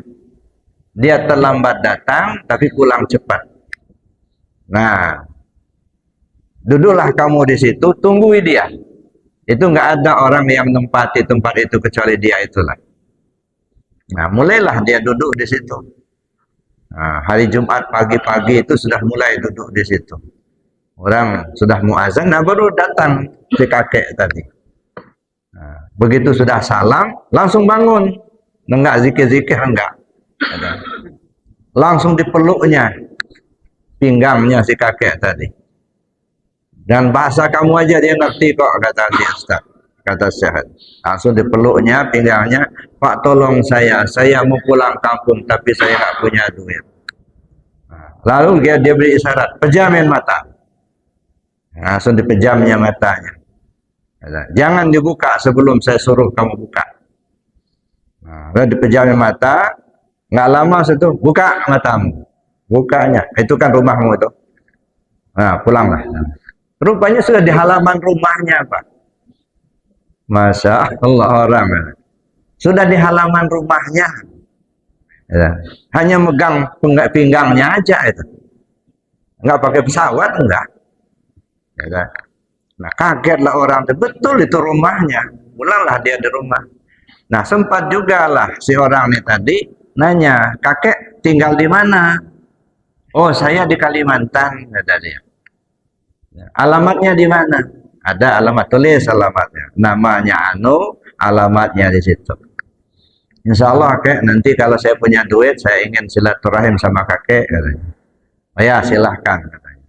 Dia terlambat datang, tapi pulang cepat. Nah, duduklah kamu di situ, tunggui dia. Itu nggak ada orang yang menempati tempat itu kecuali dia itulah. Nah, mulailah dia duduk di situ. Nah, hari Jumat pagi-pagi itu sudah mulai duduk di situ. Orang sudah mau azan, nah baru datang si kakek tadi. Nah, begitu sudah salam, langsung bangun. Enggak zikir-zikir, enggak. Langsung dipeluknya pinggangnya si kakek tadi. Dan bahasa kamu aja dia ngerti kok, kata dia, Ustaz. Kata Syekh. Langsung dipeluknya pinggangnya, Pak tolong saya mau pulang kampung tapi saya nggak punya duit. Lalu dia beri isyarat, pejamin mata. Langsung dipejamnya matanya. Jangan dibuka sebelum saya suruh kamu buka. Lalu dipejamin mata, nggak lama situ buka matamu. Bukanya, itu kan rumahmu itu. Nah, pulanglah. Rupanya sudah di halaman rumahnya, Pak. Masya Allah orang. Sudah di halaman rumahnya. Ya. Hanya megang pinggangnya aja itu. Enggak pakai pesawat, enggak. Ya. Nah, kagetlah orang itu. Betul itu rumahnya. Pulanglah dia di rumah. Nah, sempat juga lah si orang ini tadi nanya, kakek tinggal di mana? Oh, saya di Kalimantan, kata dia. Alamatnya di mana? Ada alamat, tulis alamatnya. Namanya Anu, alamatnya di situ. Insya Allah kakek, nanti kalau saya punya duit, saya ingin silaturahim sama kakek, katanya. Oh ya, silahkan, katanya.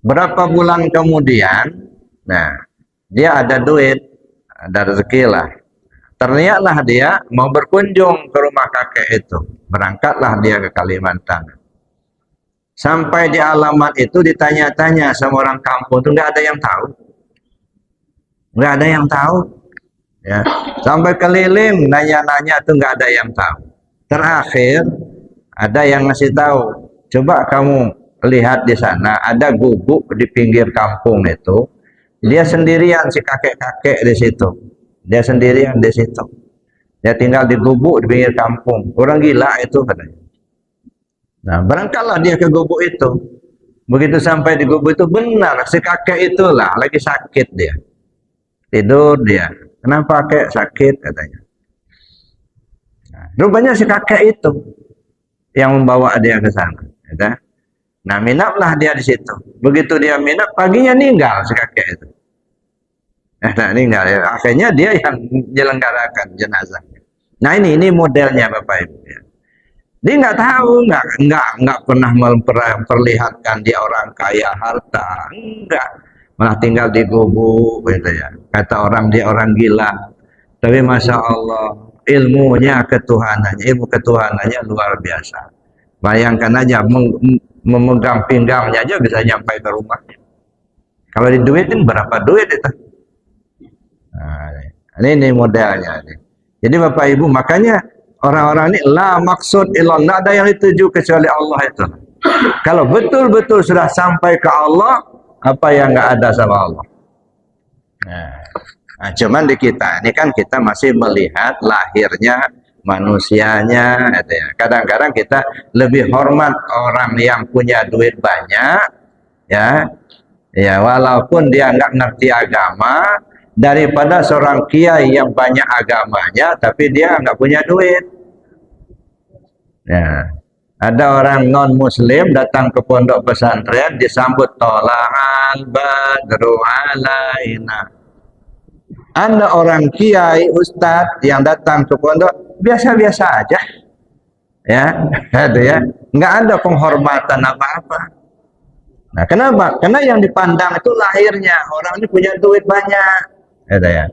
Berapa bulan kemudian, nah, dia ada duit, ada rezeki lah. Terlihatlah dia mau berkunjung ke rumah kakek itu. Berangkatlah dia ke Kalimantan. Sampai di alamat itu ditanya-tanya sama orang kampung itu nggak ada yang tahu, nggak ada yang tahu, ya. Sampai keliling nanya-nanya itu nggak ada yang tahu. Terakhir ada yang ngasih tahu, coba kamu lihat di sana ada gubuk di pinggir kampung itu Dia sendirian si kakek-kakek di situ. Dia sendirian di situ. Dia tinggal di gubuk di pinggir kampung. Orang gila itu katanya. Nah, berangkatlah dia ke gubuk itu. Begitu sampai di gubuk itu, benar si kakek itulah lagi sakit dia. Tidur dia. Kenapa kakek sakit katanya. Nah, rupanya si kakek itu yang membawa dia ke sana. Gitu. Nah, minaplah dia di situ. Begitu dia minap, paginya meninggal si kakek itu. Nah, meninggal. Akhirnya dia yang menyelenggarakan jenazah. Nah, ini modelnya Bapak Ibu. Ya. Dia nggak tahu, nggak pernah memperlihatkan dia orang kaya harta, enggak. Malah tinggal di gubuk, gitu ya. Kata orang dia orang gila. Tapi masya Allah, ilmu ketuhanannya luar biasa. Bayangkan aja, memegang pinggangnya aja bisa nyampai ke rumahnya. Kalau diduitin berapa duit itu? Nah, ini modelnya. Jadi Bapak Ibu, makanya orang-orang ini la maksud ilallah, tidak ada yang dituju kecuali Allah itu. Kalau betul-betul sudah sampai ke Allah, apa yang nggak ada sama Allah? Nah, cuman di kita ini kan kita masih melihat lahirnya manusianya, gitu ya. Kadang-kadang kita lebih hormat orang yang punya duit banyak, ya, walaupun dia nggak ngerti agama, daripada seorang kiai yang banyak agamanya tapi dia nggak punya duit. Ya, ada orang non muslim datang ke pondok pesantren disambut tola'al badru alaina. Ada orang kiai ustadz yang datang ke pondok biasa-biasa aja, ya, itu ya, nggak ada penghormatan apa-apa. Nah, kenapa? Karena yang dipandang itu lahirnya, orang ini punya duit banyak, gitu ya.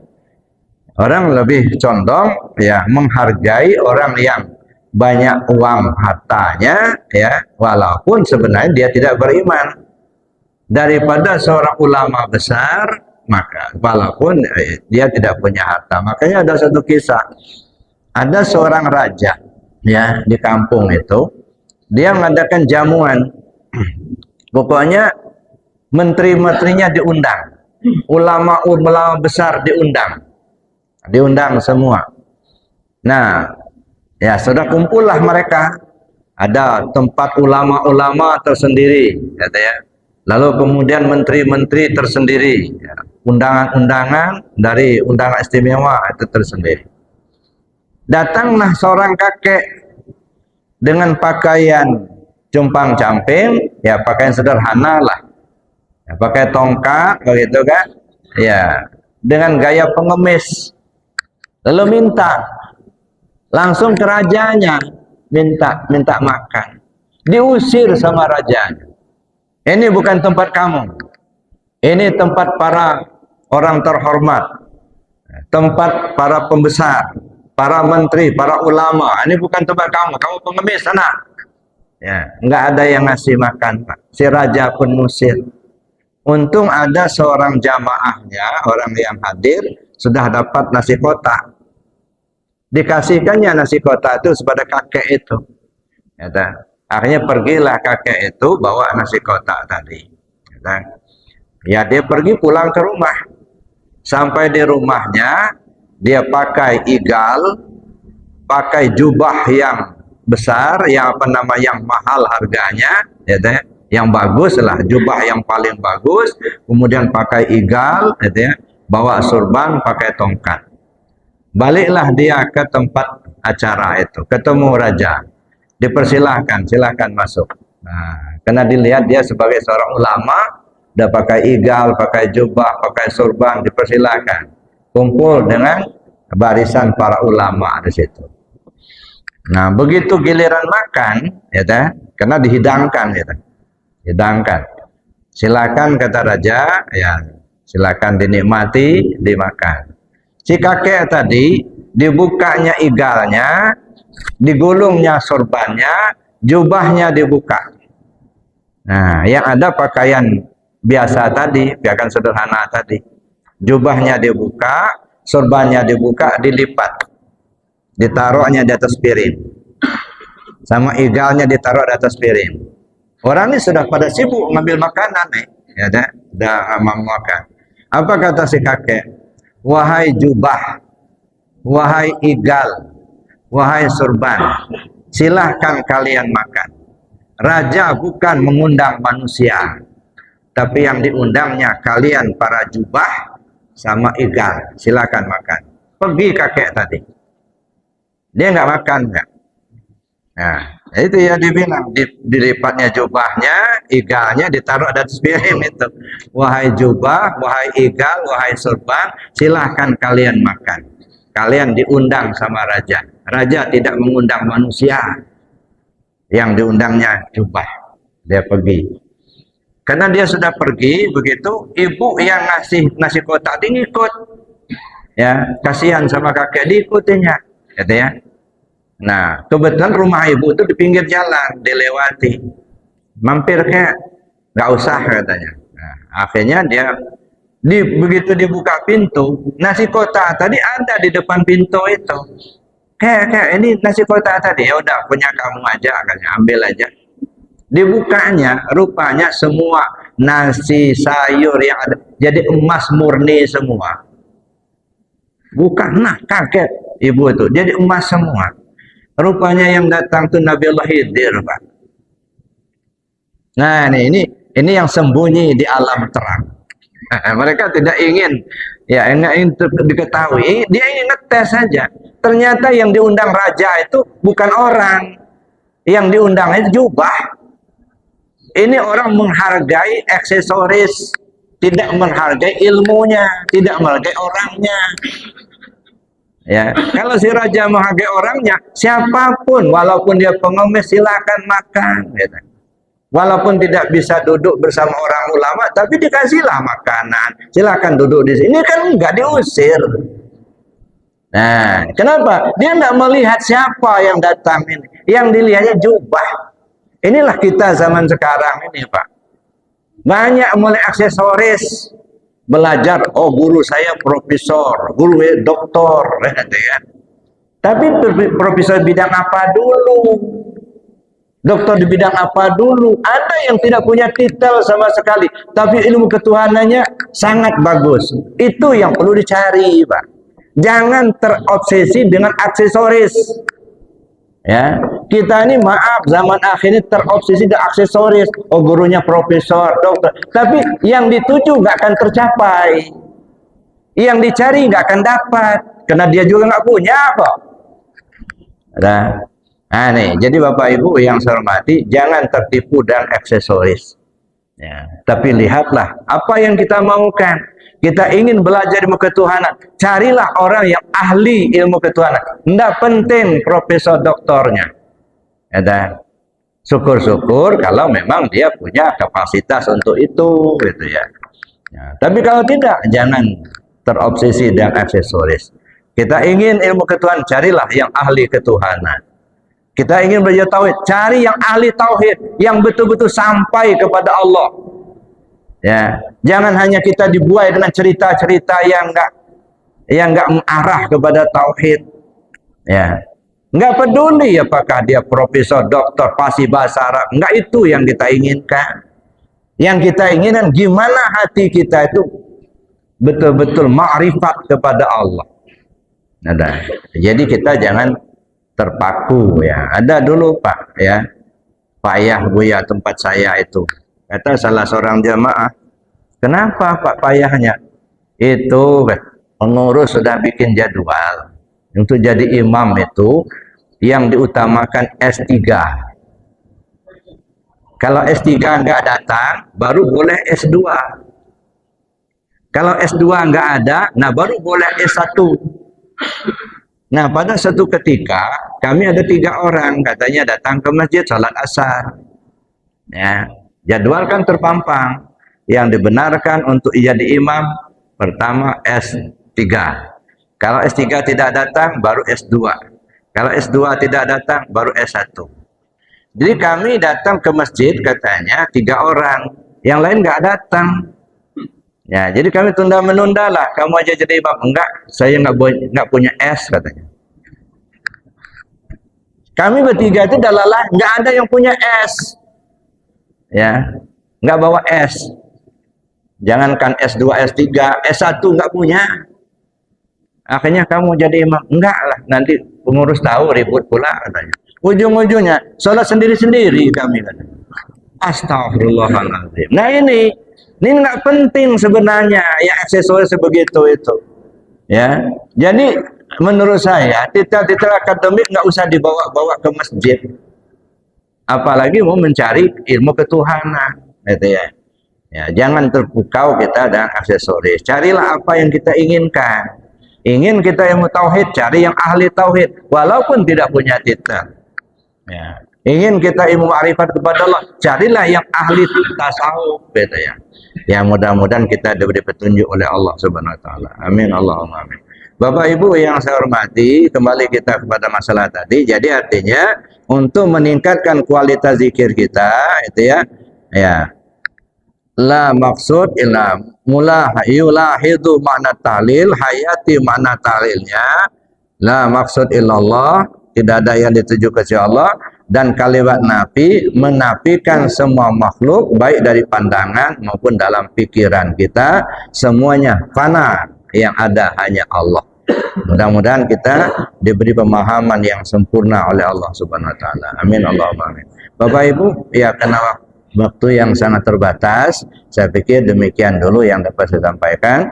Orang lebih condong ya menghargai orang yang banyak uang hartanya, ya, walaupun sebenarnya dia tidak beriman, daripada seorang ulama besar, maka walaupun dia tidak punya harta. Makanya ada satu kisah, ada seorang raja, ya, di kampung itu, dia mengadakan jamuan. Pokoknya menteri-menterinya diundang, ulama-ulama besar diundang semua. Nah, ya, sudah kumpullah mereka. Ada tempat ulama-ulama tersendiri, kata ya. Lalu kemudian menteri-menteri tersendiri, ya. Undangan-undangan dari undangan istimewa itu tersendiri. Datanglah seorang kakek dengan pakaian compang-camping, ya, pakaian sederhana lah, ya, pakai tongkat, begitu kan, ya, dengan gaya pengemis. Lalu langsung ke rajanya, minta makan. Diusir sama rajanya. Ini bukan tempat kamu. Ini tempat para orang terhormat, tempat para pembesar, para menteri, para ulama. Ini bukan tempat kamu. Kamu pengemis sana. Ya, nggak ada yang ngasih makan, Pak. Si raja pun musir. Untung ada seorang jamaahnya, orang yang hadir sudah dapat nasi kotak. Dikasihkannya nasi kotak itu kepada kakek itu. Ya, akhirnya pergilah kakek itu bawa nasi kotak tadi. Ya, dia pergi pulang ke rumah. Sampai di rumahnya, dia pakai igal, pakai jubah yang besar, yang mahal harganya, ya, yang bagus lah, jubah yang paling bagus, kemudian pakai igal, ya, bawa surban, pakai tongkat. Baliklah dia ke tempat acara itu, ketemu raja, dipersilahkan, silahkan masuk. Nah, karena dilihat dia sebagai seorang ulama, udah pakai igal, pakai jubah, pakai surban, dipersilahkan kumpul dengan barisan para ulama di situ. Nah, begitu giliran makan, ya, karena dihidangkan, ya, hidangkan. Silakan kata raja, ya, silakan dinikmati, dimakan. Si kakek tadi dibukanya igalnya, digulungnya sorbannya, jubahnya dibuka. Nah, yang ada pakaian biasa tadi, pakaian sederhana tadi. Jubahnya dibuka, sorbannya dibuka, dilipat. Ditaruhnya di atas piring. Sama igalnya ditaruh di atas piring. Orang ini sudah pada sibuk ngambil makanan nih, ya, udah mau makan. Apa kata si kakek? Wahai jubah, wahai igal, wahai surban, silahkan kalian makan. Raja bukan mengundang manusia, tapi yang diundangnya kalian para jubah sama igal. Silakan makan. Pergi kakek tadi. Dia nggak makan nggak. Nah, itu ya dibilang dilipatnya jubahnya, igalnya ditaruh di atas piring itu. Wahai jubah, wahai igal, wahai surban, silahkan kalian makan. Kalian diundang sama raja. Raja tidak mengundang manusia. Yang diundangnya jubah. Dia pergi. Karena dia sudah pergi, begitu ibu yang ngasih nasi kotak dia ngikut. Ya, kasihan sama kakek diikutinya, gitu ya. Nah, kebetulan rumah ibu itu di pinggir jalan, dilewati. Mampir kayak nggak usah katanya. Nah, akhirnya dia begitu dibuka pintu, nasi kotak tadi ada di depan pintu itu. Kayak ini nasi kotak tadi, ya udah punya kamu aja, katanya, ambil aja. Dibukanya, rupanya semua nasi sayur yang ada jadi emas murni semua. Bukan, nah kaget ibu itu, jadi emas semua. Rupanya yang datang itu Nabi Allah Khidir, Pak. Nah ini yang sembunyi di alam terang. Mereka tidak ingin, ya enggak ingin diketahui. Dia ingin ngetes saja. Ternyata yang diundang raja itu bukan orang, yang diundang itu jubah. Ini orang menghargai aksesoris, tidak menghargai ilmunya, tidak menghargai orangnya. Ya, kalau si raja menghargai orangnya, siapapun, walaupun dia pengemis, silakan makan. Gitu. Walaupun tidak bisa duduk bersama orang ulama, tapi dikasihlah makanan. Silakan duduk di sini. Ini kan enggak diusir. Nah, kenapa? Dia tidak melihat siapa yang datang ini. Yang dilihatnya jubah. Inilah kita zaman sekarang ini, Pak. Banyak mulai aksesoris. Belajar, oh guru saya profesor, guru doktor. Tapi profesor bidang apa dulu? Dokter di bidang apa dulu? Ada yang tidak punya titel sama sekali. Tapi ilmu ketuhanannya sangat bagus. Itu yang perlu dicari, Pak. Jangan terobsesi dengan aksesoris. Ya, kita ini maaf zaman akhir ini terobsesi dengan aksesoris. Oh gurunya profesor, dokter. Tapi yang dituju nggak akan tercapai. Yang dicari nggak akan dapat, karena dia juga nggak punya kok. Nah nih, jadi Bapak Ibu yang saya hormati, jangan tertipu dengan aksesoris. Ya, tapi lihatlah apa yang kita maukan. Kita ingin belajar ilmu ketuhanan, carilah orang yang ahli ilmu ketuhanan. Tidak penting profesor doktornya. Ada syukur-syukur kalau memang dia punya kapasitas untuk itu, gitu ya. Tapi kalau tidak, jangan terobsesi dengan aksesoris. Kita ingin ilmu ketuhanan, carilah yang ahli ketuhanan. Kita ingin belajar tauhid, cari yang ahli tauhid, yang betul-betul sampai kepada Allah. Ya, jangan hanya kita dibuai dengan cerita-cerita yang enggak mengarah kepada tauhid. Ya. Enggak peduli apakah dia profesor, doktor, fasih bahasa Arab. Enggak itu yang kita inginkan. Yang kita inginkan gimana hati kita itu betul-betul ma'rifat kepada Allah. Ada. Jadi kita jangan terpaku ya. Ada dulu Pak ya. Payah Buya tempat saya itu. Kata salah seorang jamaah, kenapa Pak payahnya? Itu pengurus sudah bikin jadwal untuk jadi imam itu yang diutamakan S3. Kalau S3 nggak datang, baru boleh S2. Kalau S2 nggak ada, nah baru boleh S1. Nah pada suatu ketika kami ada 3 orang katanya datang ke masjid salat asar. Ya. Jadwal kan terpampang. Yang dibenarkan untuk jadi imam pertama S3. Kalau S3 tidak datang baru S2. Kalau S2 tidak datang baru S1. Jadi kami datang ke masjid katanya 3 orang, yang lain nggak datang. Ya, jadi kami tunda-menunda lah. Kamu aja jadi imam. Enggak, saya nggak punya S katanya. Kami bertiga itu dalalah nggak ada yang punya S. Ya, nggak bawa S. Jangankan S2, S3, S1 nggak punya. Akhirnya kamu jadi imam. Enggak lah, nanti pengurus tahu ribut pula katanya. Ujung-ujungnya sholat sendiri-sendiri kami katanya. Astagfirullahaladzim. Nah ini nggak penting sebenarnya ya aksesoris sebegitu itu. Ya, jadi menurut saya titel-titel akademik nggak usah dibawa-bawa ke masjid. Apalagi mau mencari ilmu ketuhanan, gitu ya. Ya, jangan terpukau kita dengan aksesoris. Carilah apa yang kita inginkan. Ingin kita ilmu tauhid, cari yang ahli tauhid, walaupun tidak punya titel. Ya. Ingin kita ilmu ma'rifat kepada Allah, carilah yang ahli tasawuf, gitu ya. Ya mudah-mudahan kita diberi petunjuk oleh Allah Subhanahu wa taala. Amin Allahumma amin. Bapak Ibu yang saya hormati, kembali kita kepada masalah tadi. Jadi artinya untuk meningkatkan kualitas zikir kita, itu ya. Ya. La maksud illa yulahidu makna tahlil, hayati makna tahlilnya. La maksud illallah, tidak ada yang dituju kecuali Allah. Dan kalimat nafi menafikan semua makhluk baik dari pandangan maupun dalam pikiran kita, semuanya fana, yang ada hanya Allah. Mudah-mudahan kita diberi pemahaman yang sempurna oleh Allah Subhanahu wa taala. Amin Allahumma amin. Bapak Ibu, ya karena waktu yang sangat terbatas, saya pikir demikian dulu yang dapat saya sampaikan.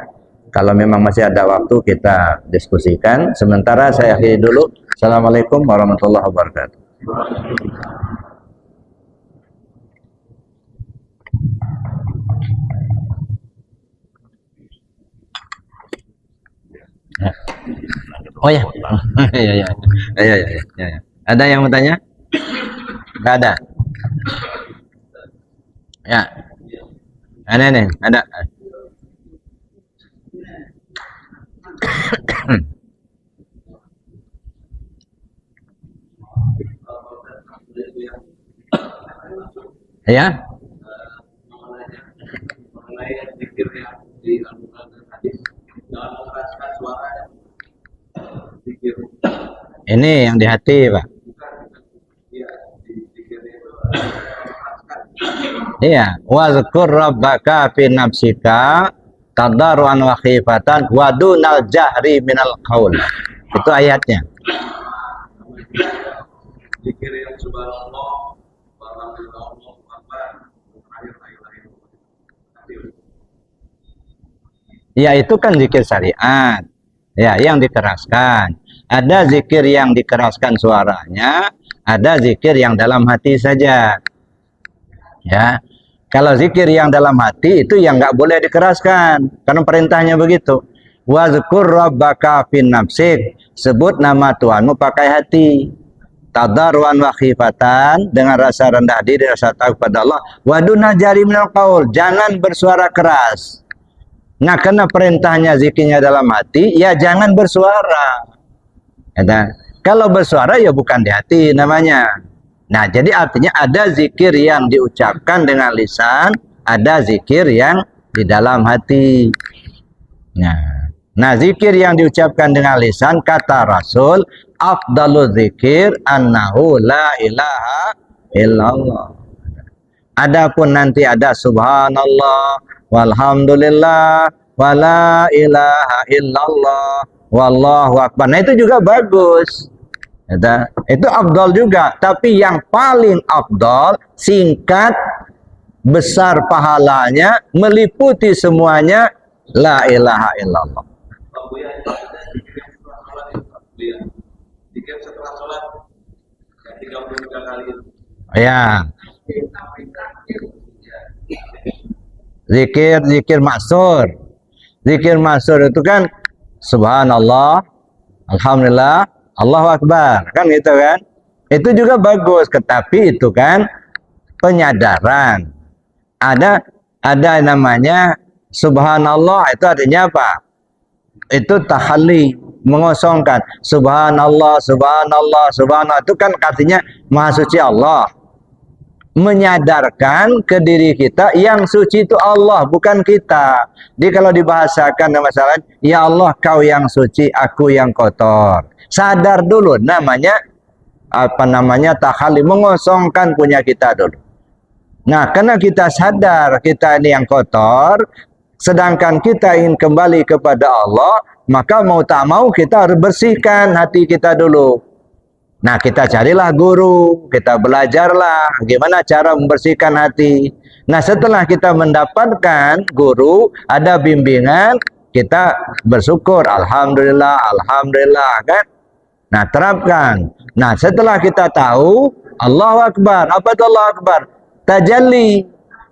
Kalau memang masih ada waktu kita diskusikan. Sementara saya akhiri dulu. Assalamualaikum warahmatullahi wabarakatuh. Oh ya. Ya. Ada yang mau tanya? Enggak ada. Ya. Ada nih, ada. Ya. Ini yang di hati, Pak. Iya, wazkur rabbaka fi nafsika tadarruan wa khifatan wa dunal jahri minal qaul. Itu ayatnya. Zikir yang subhanallah ya itu kan zikir syariat ya yang dikeraskan. Ada zikir yang dikeraskan suaranya, ada zikir yang dalam hati saja. Ya, kalau zikir yang dalam hati itu yang nggak boleh dikeraskan, karena perintahnya begitu. Wazkur rabbaka fin nafsik, sebut nama Tuhanmu pakai hati. Tadarruan wa khifatan, dengan rasa rendah diri, rasa takut pada Allah. Waduna jari minal qaul, jangan bersuara keras. Nah, karena perintahnya zikirnya dalam hati, ya jangan bersuara. Ya, kalau bersuara ya bukan di hati namanya. Nah, jadi artinya ada zikir yang diucapkan dengan lisan, ada zikir yang di dalam hati. Nah, zikir yang diucapkan dengan lisan, kata Rasul, afdalu zikir annahu la ilaha illallah. Adapun nanti ada subhanallah, walhamdulillah, wala ilaha illallah, wallahu akbar. Nah, itu juga bagus. Itu afdal juga, tapi yang paling afdal, singkat, besar pahalanya, meliputi semuanya, la ilaha illallah. Ya. Zikir maksur. Zikir maksur itu kan subhanallah, alhamdulillah, Allahu akbar, kan gitu kan? Itu juga bagus, tetapi itu kan penyadaran. Ada namanya subhanallah, itu artinya apa? Itu tahalli, mengosongkan. Subhanallah, subhanallah, subhanallah, itu kan artinya maha suci Allah. Menyadarkan ke diri kita yang suci itu Allah, bukan kita. Jadi kalau dibahasakan masalah, ya Allah kau yang suci, aku yang kotor. Sadar dulu, namanya tahalli, mengosongkan punya kita dulu. Nah, karena kita sadar kita ini yang kotor, Sedangkan kita ingin kembali kepada Allah, maka mau tak mau kita harus bersihkan hati kita dulu. Nah, kita carilah guru, kita belajarlah gimana cara membersihkan hati. Nah, setelah kita mendapatkan guru, ada bimbingan, kita bersyukur, alhamdulillah, alhamdulillah, kan? Nah, terapkan. Nah, setelah kita tahu, Allahu Akbar. Apa itu Allahu Akbar? Tajalli.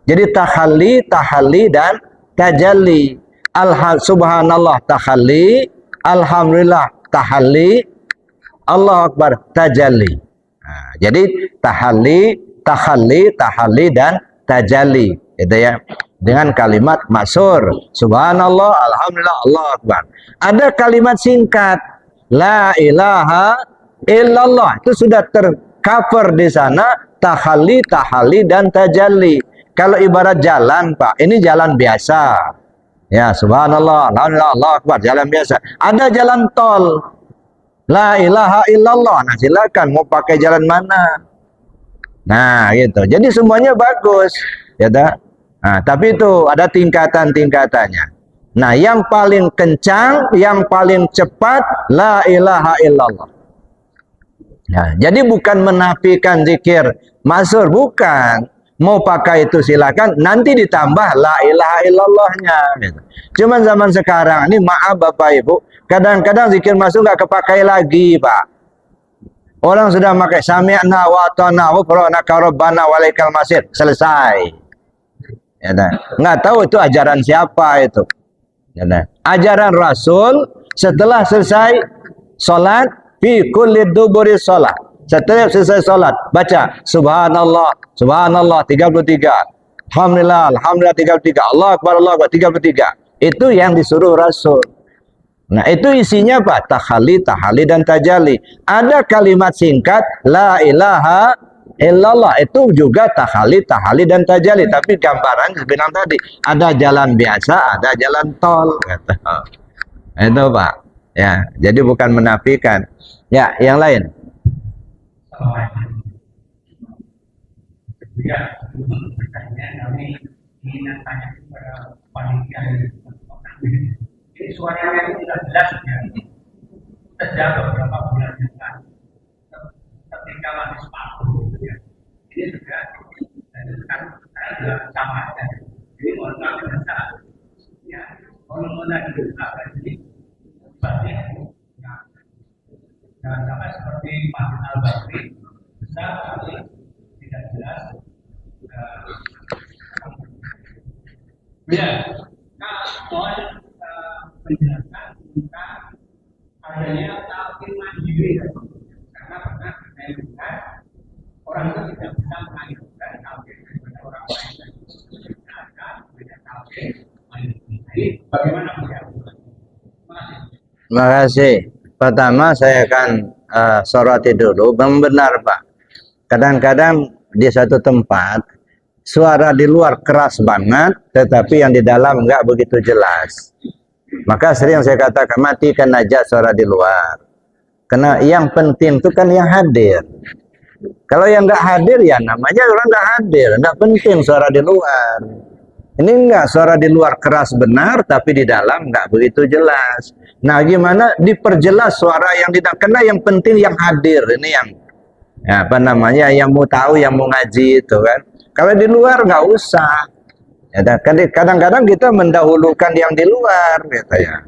Jadi tahalli dan tajalli. Subhanallah tahalli, alhamdulillah tahalli, Allahu Akbar tajalli. Nah, jadi tahalli dan tajalli, itu ya. Dengan kalimat masyhur, subhanallah, alhamdulillah, Allahu Akbar. Ada kalimat singkat, la ilaha illallah. Itu sudah tercover di sana, tahalli dan tajalli. Kalau ibarat jalan, Pak, ini jalan biasa. Ya, subhanallah, alhamdulillah, Allahu Akbar, jalan biasa. Ada jalan tol. La ilaha illallah. Nah, silakan mau pakai jalan mana. Nah, gitu. Jadi semuanya bagus, ya dah. Nah, tapi itu ada tingkatan-tingkatannya. Nah, yang paling kencang, yang paling cepat, la ilaha illallah. Nah, jadi bukan menafikan zikir masyhur, bukan. Mau pakai itu silakan, nanti ditambah la ilaha illallahnya. Gitu. Cuman zaman sekarang ini, maaf Bapak Ibu, kadang-kadang zikir masuk nggak kepakai lagi, Pak. Orang sudah pakai sami'na wa ata'na wa ghufranaka rabbana walaikal masir, selesai. Ya, nggak tahu itu ajaran siapa itu. Ya, ajaran Rasul setelah selesai sholat, fi kulli duburi sholat. Setelah selesai sholat, baca subhanallah, subhanallah 33. Alhamdulillah, alhamdulillah 33. Allah Akbar, Allah Akbar 33. Itu yang disuruh Rasul. Nah, itu isinya apa? Tahalli dan tajalli. Ada kalimat singkat la ilaha illallah, itu juga tahalli dan tajalli, tapi gambarannya bilang tadi, ada jalan biasa, ada jalan tol. Itu Pak. Ya, jadi bukan menafikan. Ya, yang lain. Ya, bertanya kami ingin tanya kepada panitia ini suaranya itu tidak jelas ya. Sejak beberapa bulan yang lalu, ketika masih sepatu, ya, ini sudah kan saya juga sama ya. Jadi mohon maaf ya, mohon dibuka jadi sebabnya jangan sampai seperti Pak Al-Basri besar tapi tidak jelas. Ya, mohon penjelasan tentang adanya talqin mandiri, karena pernah saya dengar orang itu tidak bisa mengajukan talqin kepada orang lain, ada banyak talqin mandiri. Jadi bagaimana menjawab? Terima kasih. Pertama saya akan soroti dulu, benar Pak. Kadang-kadang di satu tempat suara di luar keras banget, tetapi yang di dalam enggak begitu jelas. Maka sering saya katakan, matikan aja suara di luar. Karena yang penting itu kan yang hadir. Kalau yang enggak hadir, ya namanya orang enggak hadir. Enggak penting suara di luar. Ini enggak, suara di luar keras benar, tapi di dalam enggak begitu jelas. Nah, gimana diperjelas suara yang tidak kena, yang penting yang hadir. Ini yang ya, apa namanya, yang mau tahu, yang mau ngaji itu kan. Kalau di luar nggak usah. Ya, kadang-kadang kita mendahulukan yang di luar, gitu ya.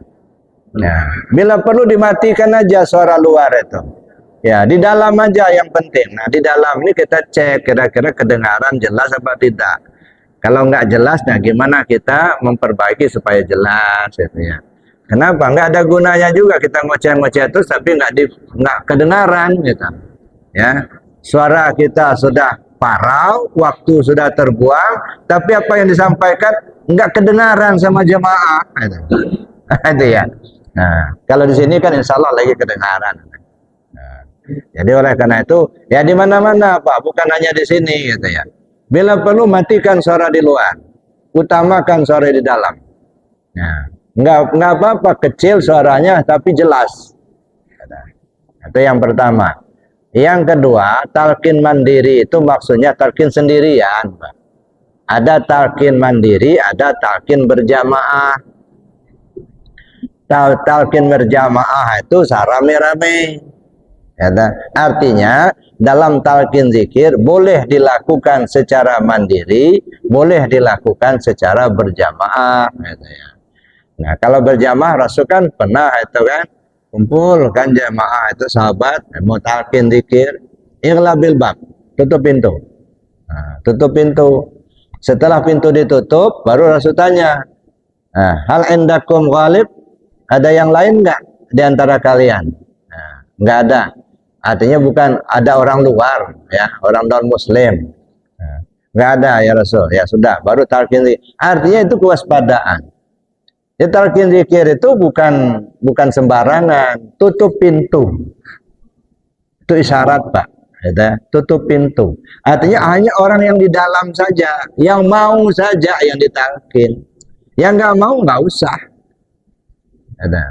Nah, bila perlu dimatikan aja suara luar itu. Ya, di dalam aja yang penting. Nah, di dalam ini kita cek kira-kira kedengaran jelas apa tidak. Kalau nggak jelas, nah gimana kita memperbaiki supaya jelas, gitu ya. Kenapa? Nggak ada gunanya juga kita ngoceh-ngoceh terus, tapi nggak kedengaran, gitu. Ya, suara kita sudah parau, waktu sudah terbuang, tapi apa yang disampaikan nggak kedengaran sama jemaah. Itu ya. Nah, kalau di sini kan insya Allah lagi kedengaran. Nah, jadi oleh karena itu, ya di mana-mana Pak, bukan hanya di sini, gitu ya. Bila perlu matikan suara di luar, utamakan suara di dalam. Nah, nggak apa-apa kecil suaranya, tapi jelas. Itu yang pertama. Yang kedua, talqin mandiri itu maksudnya talqin sendirian, Pak. Ada talqin mandiri, ada talqin berjamaah. Talqin berjamaah itu sarame-rame. Ya, artinya dalam talqin zikir boleh dilakukan secara mandiri, boleh dilakukan secara berjamaah. Gitu ya. Nah, kalau berjamaah Rasul kan pernah itu kan kumpul kan jamaah itu sahabat mau talqin zikir, ighlabil bab, tutup pintu. Nah, tutup pintu. Setelah pintu ditutup, baru Rasul tanya, nah, hal indakum ghalib? Ada yang lain enggak di antara kalian? Nah, enggak ada. Artinya bukan ada orang luar, ya, orang non-muslim. Nah, enggak ada ya Rasul. Ya sudah, baru talqin zikir. Artinya itu kewaspadaan. Ya, talqin zikir itu bukan sembarangan, tutup pintu. Itu isyarat, Pak. Ya, tutup pintu. Artinya hanya orang yang di dalam saja, yang mau saja yang ditalqin. Yang nggak mau nggak usah. Ya,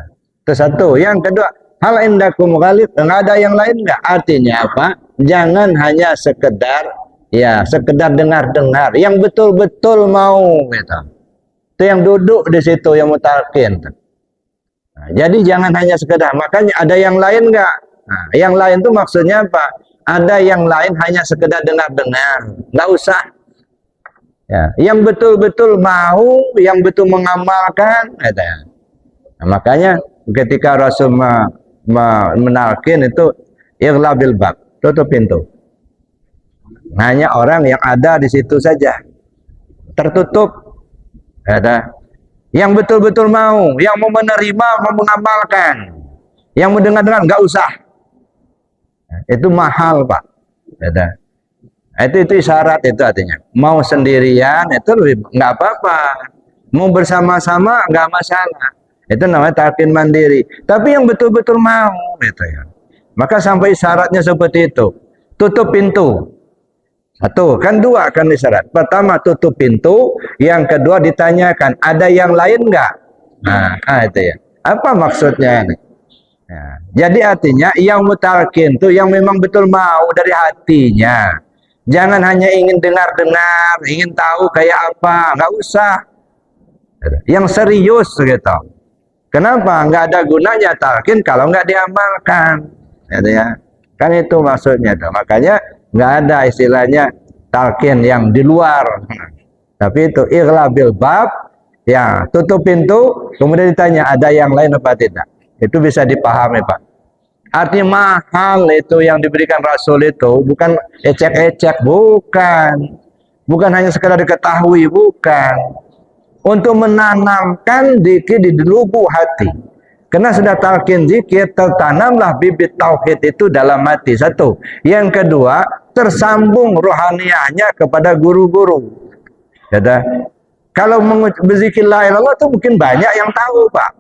itu satu. Yang kedua, hal indakum ghalib, nggak ada yang lain nggak? Artinya apa? Jangan hanya sekedar dengar-dengar. Yang betul-betul mau, gitu. Itu yang duduk di situ yang mutalqin. Nah, jadi jangan hanya sekedar. Makanya ada yang lain nggak? Nah, yang lain itu maksudnya apa? Ada yang lain hanya sekedar dengar-dengar, nggak usah. Ya, yang betul-betul mau, yang betul mengamalkan, gitu ya. Nah, makanya ketika Rasul menalkin itu ighlabil bab, tutup pintu. Hanya orang yang ada di situ saja, tertutup. Ada yang betul-betul mau, yang mau menerima, mau mengamalkan, yang mendengar-dengar nggak usah. Itu mahal, Pak. Ada. Itu isyarat itu artinya. Mau sendirian itu nggak apa-apa. Mau bersama-sama nggak masalah. Itu namanya talqin mandiri. Tapi yang betul-betul mau, gitu ya. Maka sampai syaratnya seperti itu. Tutup pintu. Satu, kan dua kan isyarat. Pertama tutup pintu, yang kedua ditanyakan, ada yang lain nggak? Nah, itu ya. Apa maksudnya ini? Ya, jadi artinya yang mutalkin itu yang memang betul mau dari hatinya. Jangan hanya ingin dengar-dengar, ingin tahu kayak apa, nggak usah. Yang serius gitu. Kenapa? Nggak ada gunanya talqin kalau nggak diamalkan. Gitu ya. Kan itu maksudnya. Tuh. Makanya nggak ada istilahnya talqin yang di luar. Tapi itu ighlabil bab, ya tutup pintu, kemudian ditanya ada yang lain apa tidak. Itu bisa dipahami, Pak. Artinya mahal itu yang diberikan Rasul itu bukan ecek-ecek, bukan. Bukan hanya sekedar diketahui, bukan. Untuk menanamkan zikir di lubuk hati. Karena sudah talqin zikir, tertanamlah bibit tauhid itu dalam hati. Satu. Yang kedua, tersambung rohaniahnya kepada guru-guru. Ya, kalau berzikir la ilaha illallah itu mungkin banyak yang tahu, Pak.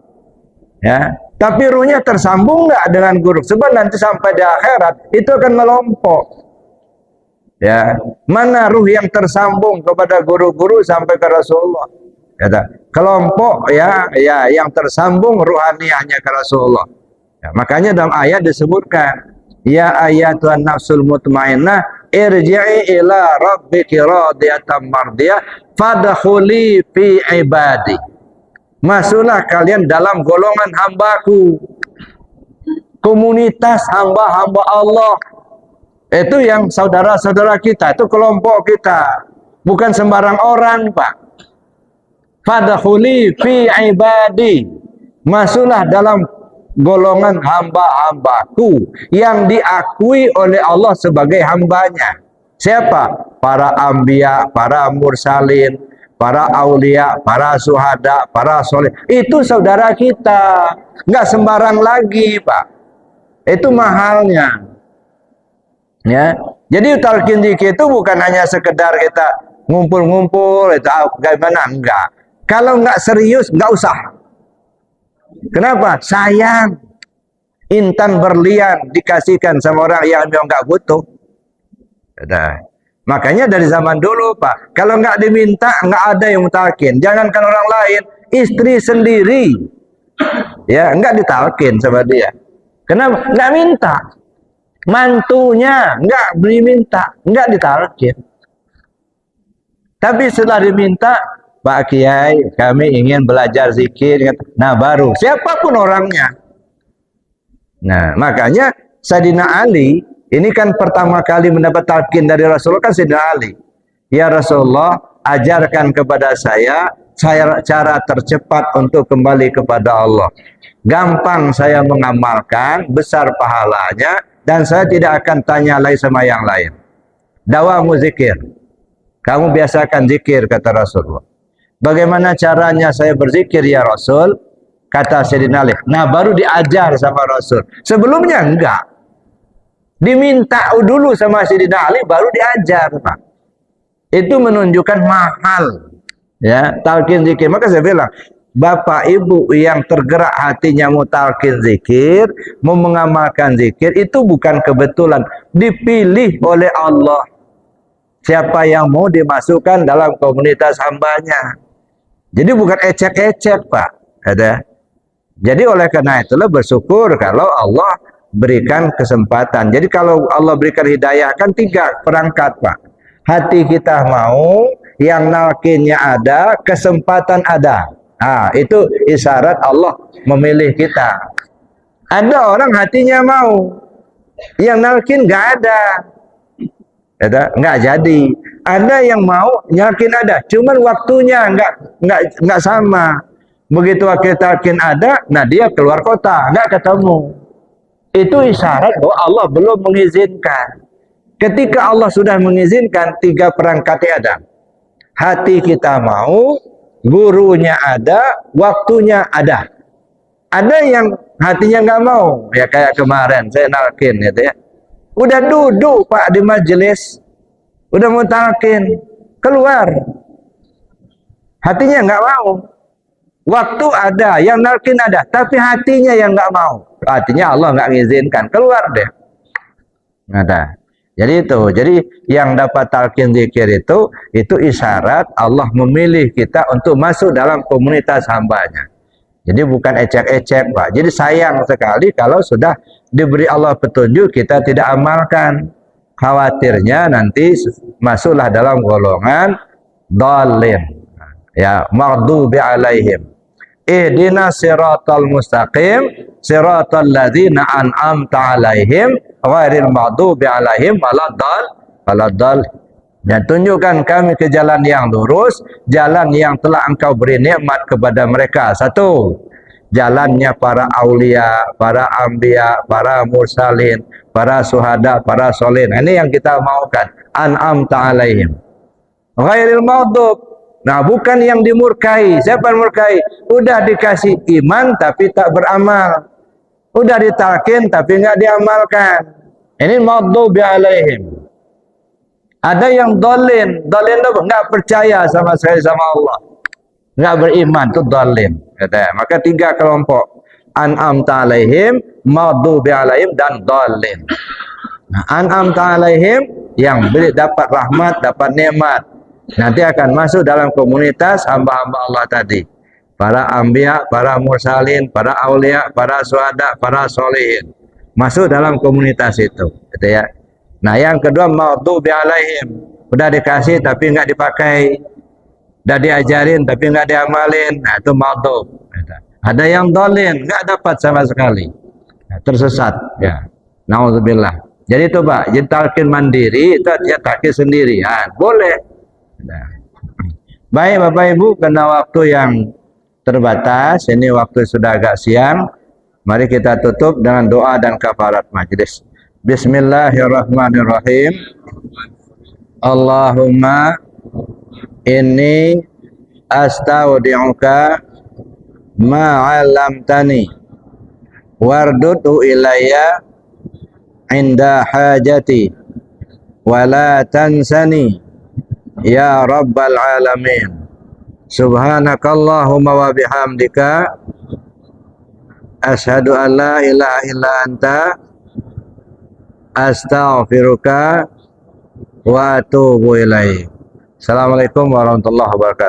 Ya, tapi ruhnya tersambung nggak dengan guru? Sebab nanti sampai di akhirat itu akan melompok. Ya, mana ruh yang tersambung kepada guru-guru sampai ke Rasulullah? Ya, kelompok ya yang tersambung ruhaniahnya ke Rasulullah. Ya, makanya dalam ayat disebutkan, ya ayatuhan nafsul mutmainnah irji'i ila rabbiki radiyatan mardiyah fadkhuli fi ibadi. Masuklah kalian dalam golongan hambaku, komunitas hamba-hamba Allah. Itu yang saudara-saudara kita, itu kelompok kita, bukan sembarang orang, Pak. Fadkhuli fi ibadi, masuklah dalam golongan hamba-hambaku yang diakui oleh Allah sebagai hambanya. Siapa? Para anbiya, para mursalin, para aulia, para suhada, para soleh. Itu saudara kita. Nggak sembarang lagi, Pak. Itu mahalnya. Ya. Jadi talqin zikir itu bukan hanya sekedar kita ngumpul-ngumpul, itu bagaimana? Enggak. Kalau nggak serius, nggak usah. Kenapa? Sayang. Intan berlian dikasihkan sama orang yang nggak butuh. Udah. Makanya dari zaman dulu, Pak, kalau nggak diminta, nggak ada yang mutalkin. Jangankan orang lain, istri sendiri, ya nggak ditalkin sama dia. Kenapa? Nggak minta. Mantunya nggak diminta, nggak ditalkin. Tapi setelah diminta, Pak Kiai, kami ingin belajar zikir. Nah, baru siapapun orangnya. Nah, makanya Sayyidina Ali ini kan pertama kali mendapat talqin dari Rasulullah kan Sayyidina Ali. Ya Rasulullah, ajarkan kepada saya cara tercepat untuk kembali kepada Allah. Gampang saya mengamalkan, besar pahalanya, dan saya tidak akan tanya lagi sama yang lain. Dawamu zikir. Kamu biasakan zikir, kata Rasulullah. Bagaimana caranya saya berzikir ya Rasul? Kata Sayyidina Ali. Nah, baru diajar sama Rasul. Sebelumnya enggak. Diminta dulu sama Sayyidina Ali, baru diajar, Pak. Itu menunjukkan mahal. Ya, talqin zikir. Maka saya bilang, Bapak Ibu yang tergerak hatinya mau talqin zikir, mau mengamalkan zikir, itu bukan kebetulan. Dipilih oleh Allah. Siapa yang mau dimasukkan dalam komunitas hambanya. Jadi bukan ecek-ecek, Pak. Ada. Jadi oleh karena itulah bersyukur kalau Allah berikan kesempatan. Jadi kalau Allah berikan hidayah kan 3 perangkat, Pak. Hati kita mau, yang nalkinnya ada, kesempatan ada. Nah, itu isyarat Allah memilih kita. Ada orang hatinya mau, yang nalkin nggak ada. Nggak jadi. Ada yang mau, yakin ada, cuman waktunya nggak sama. Begitu wakil talqin ada, nah dia keluar kota, nggak ketemu. Itu isyarat bahwa Allah belum mengizinkan. Ketika Allah sudah mengizinkan, 3 perangkat ada. Hati kita mau, gurunya ada, waktunya ada. Ada yang hatinya nggak mau, ya kayak kemarin saya nalkin, gitu ya. Udah duduk Pak di majelis, udah mau talqin, keluar. Hatinya nggak mau. Waktu ada, yang nalqin ada, tapi hatinya yang nggak mau. Artinya Allah nggak mengizinkan, keluar deh. Ada. Jadi itu, jadi yang dapat talqin zikir itu isyarat Allah memilih kita untuk masuk dalam komunitas hambanya. Jadi bukan ecek-ecek, Pak. Jadi sayang sekali kalau sudah diberi Allah petunjuk kita tidak amalkan. Khawatirnya nanti masuklah dalam golongan dhalin. Ya, maghdubi alaihim. Ihdinas siratal mustaqim, siratal ladzina an'amta alaihim, ghairil maghdubi alaihim waladdallin. Dan tunjukkan kami ke jalan yang lurus, jalan yang telah Engkau beri nikmat kepada mereka. 1, jalannya para aulia, para anbiya, para mursalin, para syuhada, para solihin. Ini yang kita maukan. An'amta alaihim. Ghairil maghdub. Nah, bukan yang dimurkai. Siapa yang murkai? Udah dikasih iman tapi tak beramal. Udah ditalqin tapi nggak diamalkan. Ini maghdubi alaihim. Ada yang dhalin itu nggak percaya sama sekali sama Allah, nggak beriman, itu dhalin. Maka 3 kelompok: an'amta alaihim, maghdubi alaihim, dan dhalin. Nah, an'amta alaihim yang dapat rahmat, dapat nikmat, nanti akan masuk dalam komunitas hamba-hamba Allah tadi. Para anbiya, para mursalin, para aulia, para syuhada, para sholihin. Masuk dalam komunitas itu, gitu ya. Nah, yang kedua maghdubi alaihim. Udah dikasih tapi nggak dipakai. Udah diajarin tapi nggak diamalin. Nah, itu maghdub. Ada yang dhalin, nggak dapat sama sekali. Nah, tersesat, ya. Nauzubillah. Jadi itu, Pak, jadi talqin mandiri itu artinya talqin sendirian. Boleh. Nah. Baik Bapak Ibu, karena waktu yang terbatas, ini waktu sudah agak siang. Mari kita tutup dengan doa dan kafarat majelis. Bismillahirrahmanirrahim. Allahumma inni astaudi'uka ma'alamtani wardudu ilayya inda hajati wa la tansani ya rabbal alamin. Subhanakallahumma wa bihamdika asyhadu an la ilaha illa anta astaghfiruka wa atubu ilaik. Assalamualaikum warahmatullahi wabarakatuh.